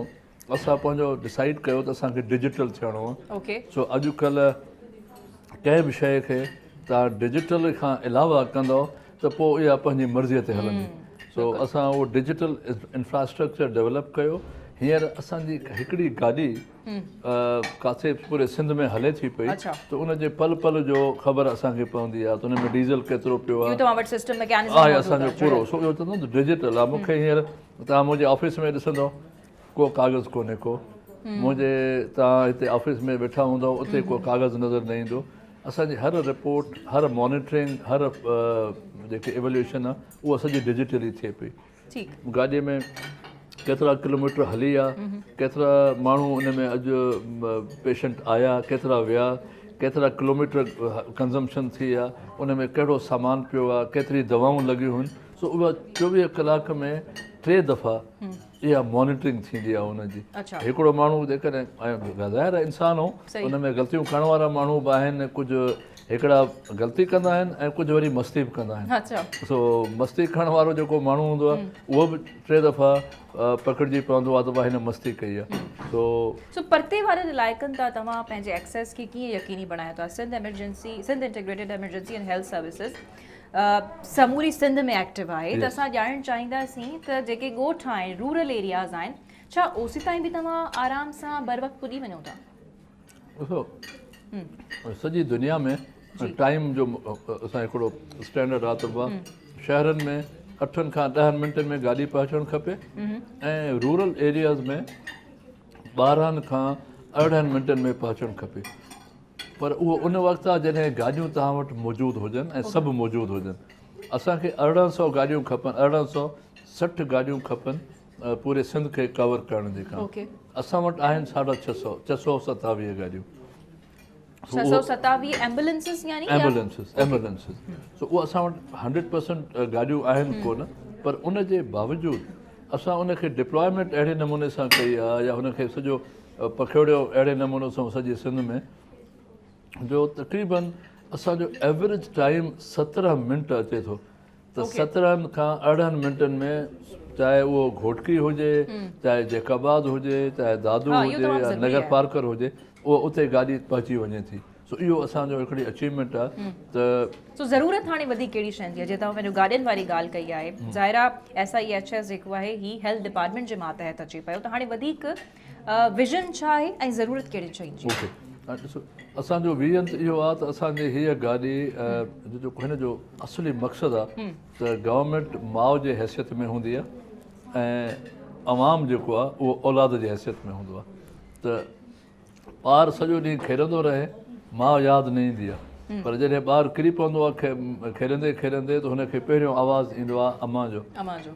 असां पंहिंजो डिसाइड कयो त असांखे डिजिटल थियणो आहे सो अॼुकल्ह कंहिं बि शइ खे तव्हां डिजिटल खां अलावा कंदव त पोइ इहा पंहिंजी मर्ज़ीअ ते हलंदी सो असां उहो डिजिटल इंफ्रास्ट्रक्चर डेवलप कयो हींअर असांजी हिकिड़ी गाॾी काथे पूरे सिंध में हले थी पई त उनजे पल पल जो ख़बर असांखे पवंदी आहे त उन में डीज़ल केतिरो पियो आहे असांजो पूरो सो इहो चवंदो न डिजिटल आहे मूंखे हींअर तव्हां मुंहिंजे ऑफिस में ॾिसंदव को कागज़ कोन्हे को मुंहिंजे तव्हां हिते ऑफिस में वेठा हूंदव उते को कागज़ नज़र न ईंदो असांजी हर रिपोर्ट हर मॉनिटरिंग हर जेके एवेल्यूशन आहे उहा सॼी डिजिटली थिए पई गाॾीअ में केतिरा किलोमीटर हली आहे केतिरा माण्हू उन में अॼु पेशेंट आया केतिरा विया केतिरा किलोमीटर कंज़म्पशन थी आहे उन में कहिड़ो सामान पियो आहे केतिरी दवाऊं लॻियूं हुयूं सो उहा 24 कलाक में 3 दफ़ा इहा मॉनिटरिंग थींदी आहे हुनजी हिकिड़ो माण्हू जेकॾहिं ज़ाहिर आहे इंसान हो उन में ग़लतियूं करण वारा माण्हू बि आहिनि कुझु हिकिड़ा ग़लती कंदा आहिनि ऐं कुझु वरी मस्ती बि कंदा आहिनि सो मस्ती करण वारो जेको माण्हू हूंदो आहे उहो बि 3 दफ़ा पकड़िजी पवंदो आहे त भाई हिन मस्ती कई आहे
सो परते वारनि इलाइक़नि तां तव्हां पंहिंजे एक्सेस खे कीअं यकीनी बणायो था Sindh integrated emergency and health services समूरी सिंध में एक्टिव आहे त असां ॼाणणु चाहींदासीं त जेके ॻोठ आहिनि रूरल एरियाज़ आहिनि छा ओसी ताईं बि तव्हां आराम सां बर वक़्तु पुॼी वञो था
ॾिसो सॼी दुनिया में टाइम जो असां हिकिड़ो स्टैंडर्ड आहे त शहरनि में 8 खां 10 मिंटनि में गाॾी पहुचणु खपे ऐं रूरल एरियाज़ में 12 खां 18 मिंटनि में पहुचणु खपे पर उहो उन वक़्तु आहे जॾहिं गाॾियूं तव्हां वटि मौजूदु हुजनि ऐं सभु मौजूदु हुजनि असांखे 1800 गाॾियूं खपनि 1860 गाॾियूं खपनि पूरे सिंध खे कवर करण जे कारण असां वटि आहिनि 627 गाॾियूं एम्बुलेंसिस सो उहो असां वटि 100% गाॾियूं आहिनि कोन पर उन जे बावजूदि असां उनखे डिप्लॉयमेंट अहिड़े नमूने सां कई आहे या हुनखे सॼो पखिड़ियो अहिड़े नमूने सां सॼे सिंध में जो तक़रीबन असांजो एवरेज टाइम 17 मिंट अचे थो त 17 खां 18 मिंटनि में चाहे उहो घोटकी हुजे चाहे जेकाबाद हुजे चाहे दादू हुजे या नगर पार्कर हुजे उहो उते गाॾी पहुची वञे थी सो इहो असांजो हिकिड़ी अचीवमेंट आहे त
सो ज़रूरत हाणे वधीक कहिड़ी शइ जी आहे जीअं तव्हां पंहिंजो गाॾियुनि वारी ॻाल्हि कई आहे ज़ाहिर आहे SIHS जेको आहे ही हेल्थ डिपार्टमेंट जे मातहत अचे पियो त हाणे वधीक विजन छा आहे ऐं ज़रूरत कहिड़ी शइ जी
ॾिसो असांजो विजन इहो आहे त असांजी हीअ गाॾी हिन जो असली मक़सदु आहे त गवर्नमेंट माउ जे हैसियत में हूंदी आहे ऐं अवाम जेको आहे उहो औलाद जी हैसियत में हूंदो आहे त ॿारु सॼो ॾींहुं खेॾंदो रहे माउ यादि न ईंदी आहे पर जॾहिं ॿारु किरी पवंदो आहे खेॾंदे खेॾंदे त हुनखे पहिरियों आवाज़ु ईंदो आहे अम्मा जो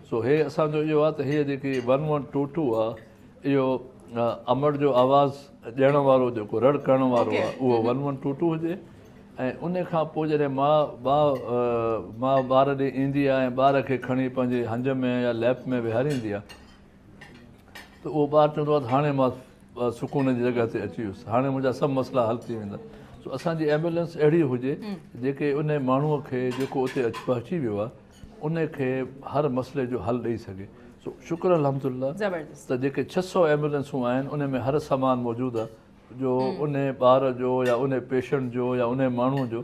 सो हे असांजो इहो आहे त हीअ जेकी 1122 आहे इहो अमर जो आवाज़ु ॾियण वारो जेको रड़ करण वारो आहे उहो 1122 हुजे ऐं उन खां पोइ जॾहिं मां ॿार ॾे ईंदी आहे ऐं ॿार खे खणी पंहिंजे हंज में या लैप में विहारींदी आहे त उहो ॿारु चवंदो आहे त हाणे मां सुकून जी जॻह ते अची वियुसि हाणे मुंहिंजा सभु मसइला हल थी वेंदा सो असांजी एम्बुलेंस अहिड़ी हुजे जेके उन माण्हूअ खे जेको उते पहुची वियो आहे उन खे हर मसइले जो हल ॾेई सघे सो शुक्र अलहमदुलिल्लाह त जेके 600 एम्बुलेंसूं आहिनि उन में हर सामान मौजूदु आहे जो उन ॿार जो या उन पेशेंट जो या उन माण्हूअ जो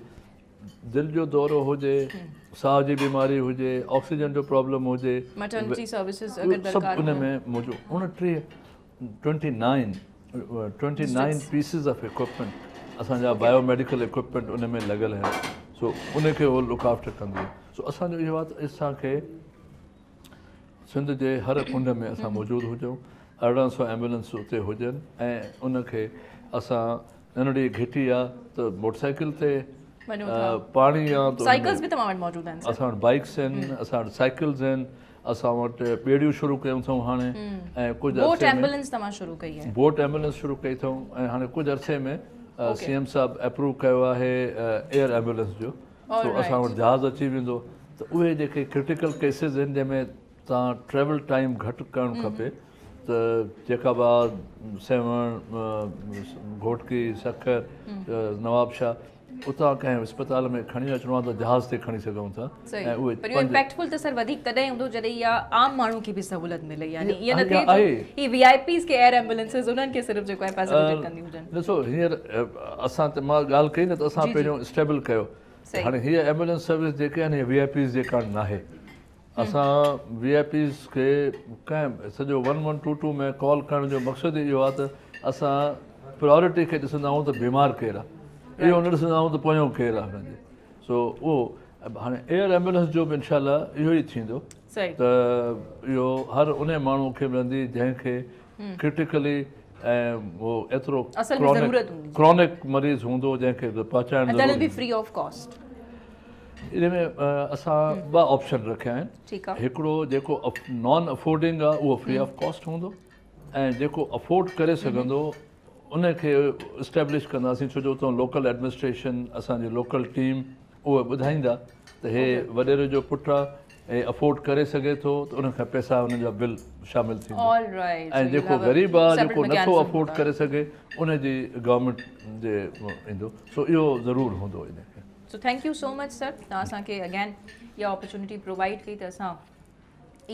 दिलि जो दौरो हुजे साह जी बीमारी हुजे ऑक्सीजन जो प्रॉब्लम हुजे सभु उन में मौजूदु 29 पीसिस ऑफ इक्विपमेंट असांजा बायोमेडिकल इक्विपमेंट उन में लॻल आहिनि सो उनखे उहो लुक आफ्टर कंदी आहे सो असांजो इहो आहे त असांखे सिंध जे हर कुंड में असां मौजूदु हुजूं 1800 एम्बुलेंस उते हुजनि ऐं उनखे असां नंढड़ी घिटी आहे त मोटरसाइकिल ते पाणी आहे त असां वटि बाइक्स आहिनि असां वटि साइकिल्स आहिनि असां वटि ॿेड़ियूं शुरू कयूं अथऊं हाणे ऐं कुझु
बोट
अरसे में
एम्बुलेंस तव्हां शुरू कई आहे
बोट एम्बुलेंस शुरू कई अथऊं ऐं हाणे कुझु अरसे में CM साहब अप्रूव कयो आहे एयर एम्बुलेंस जो सो असां वटि जहाज़ अची वेंदो त उहे जेके क्रिटिकल केसिस आहिनि जंहिंमें तव्हां ट्रेवल टाइम घटि करणु खपे त जेकाबाद सेवण घोटकी सखर नवाबशाह उतां कंहिं अस्पताल में खणी अचिणो आहे त जहाज़ ते खणी सघूं था ऐं उहे
पर इहो इम्पैक्टफुल त सर वधीक तॾहिं हूंदो जॾहिं इहा आम माण्हू खे बि सहूलियत मिले यानी ईअं न थिए ही VIPs के एयर एम्बुलेंसेस उन्हनि खे सिर्फ़ु जेको आहे फैसिलिटेट कंदी हुजनि
ॾिसो हींअर असां त मां ॻाल्हि कई न त असां पहिरियों स्टेबल कयो हाणे हीअ एम्बुलेंस सर्विस जेके आहिनि VIPs जे कारण नाहे असां VIPs खे कंहिं सॼो 1122 में कॉल करण जो मक़सदु इहो आहे त असां प्रायोरिटी खे ॾिसंदा आहियूं त बीमार केरु आहे इहो न ॾिसंदा आहियूं त पोयों केरु आहे हुनजे सो उहो हाणे एयर एम्बुलेंस जो बि इनशाला इहो ई थींदो त इहो हर उन माण्हू खे मिलंदी जंहिंखे क्रिटिकली ऐं उहो एतिरो क्रॉनिक मरीज़ हूंदो जंहिंखे पहुचाइण
फ्री ऑफ कॉस्ट
इन में असां ॿ ऑप्शन रखिया आहिनि हिकिड़ो जेको नॉन अफोर्डिंग आहे उहो फ्री ऑफ कॉस्ट हूंदो ऐं जेको अफोर्ड करे सघंदो उनखे इस्टेब्लिश कंदासीं छो जो उतां लोकल एडमिनिस्ट्रेशन असांजी लोकल टीम उहे ॿुधाईंदा त हे वॾेरे जो पुटु आहे हे अफोर्ड करे सघे थो त उनखां पैसा हुनजा बिल शामिलु थींदा ऐं जेको ग़रीब आहे जेको नथो अफोर्ड करे सघे उनजी गवर्नमेंट जे ईंदो सो इहो ज़रूरु हूंदो इनखे
सो thank you so much sir तव्हां असांखे अगेन इहा अपॉर्चुनिटी प्रोवाइड कई त असां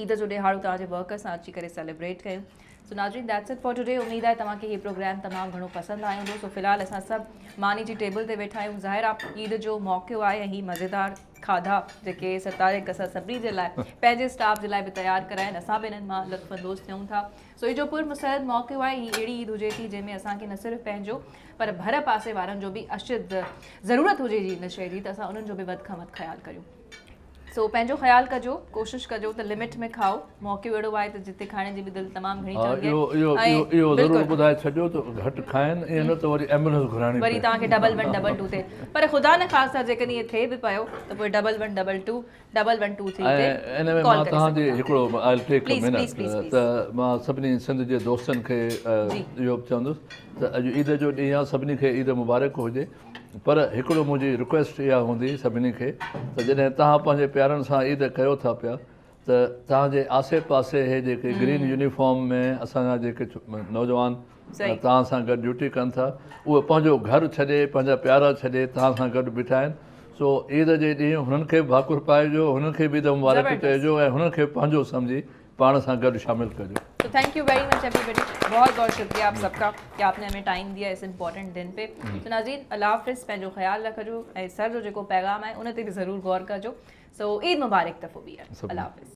ईद जो ॾिहाड़ो तव्हांजे वर्क सां अची करे सेलिब्रेट कयूं सो नाज़रीन दैट्स इट फॉर टुडे उम्मीद आहे तव्हांखे हीअ प्रोग्राम तमामु घणो पसंदि आयो हूंदो सो फ़िलहालु असां सभु मानी जी टेबल ते वेठा आहियूं ज़ाहिर आहे ईद जो मौक़ो आहे ऐं हीअ मज़ेदार खाधा जेके सतारे असां सभिनी जे लाइ पंहिंजे स्टाफ जे लाइ बि तयारु कराया आहिनि असां बि हिननि मां लुत्फ़अंदोज़ थियूं था सो इहो पुरमसरत मौक़ो आहे हीअ अहिड़ी ईद हुजे थी जंहिंमें असांखे न सिर्फ़ु पंहिंजो पर भर पासे वारनि जो बि अशिद ज़रूरत हुजे जी इन शइ जी त असां उन्हनि जो बि वधि खां वधि ख़्यालु करियूं सो पंहिंजो ख़्यालु कजो कोशिशि कजो त लिमिट में खाओ मौक़ो अहिड़ो आहे त जिते खाइण जी बि दिलि तमामु घणी
इहो ज़रूरु ॿुधाए छॾियो त घटि खाइनि ईअं न त वरी एम्बुलेंस घुराइणी
वरी तव्हांखे 1112 ते पर ख़ुदा न ख़ासिता जेकॾहिं इहे थिए बि पियो त पोइ 1112 1123 ते
इन में मां तव्हांजे हिकिड़ो त मां सभिनी सिंध जे दोस्तनि खे इहो बि चवंदुसि त अॼु ईद जो ॾींहुं आहे सभिनी खे ईद मुबारक हुजे पर हिकिड़ो मुंहिंजी रिक्वेस्ट इहा हूंदी सभिनी खे त जॾहिं तव्हां पंहिंजे प्यारनि सां ईद कयो था पिया त तव्हांजे आसे पासे हे जेके ग्रीन यूनिफॉर्म में असांजा जेके नौजवान तव्हां सां गॾु ड्यूटी कनि था उहे पंहिंजो घर छॾे पंहिंजा प्यारा छॾे तव्हां सां गॾु बीठा आहिनि सो ईद जे ॾींहुं हुननि खे बि भाकुर पाइजो हुननि खे बि ईद मुबारक चइजो ऐं हुननि खे पंहिंजो सम्झी पाण सां गॾु शामिलु कजो
तो thank you very much everybody बहुत बहुत शुक्रिया आप सबका कि आपने हमें टाइम दिया इस इम्पॉर्टेंट दिन पे तो नाज़रीन अल्लाह हाफ़िज़ पंहिंजो ख़्यालु रखिजो ऐं सर जो जेको पैगाम आहे उन ते बि ज़रूरु गौर कजो सो ईद मुबारक त पोइ बि आहे अल्लाह हाफ़िज़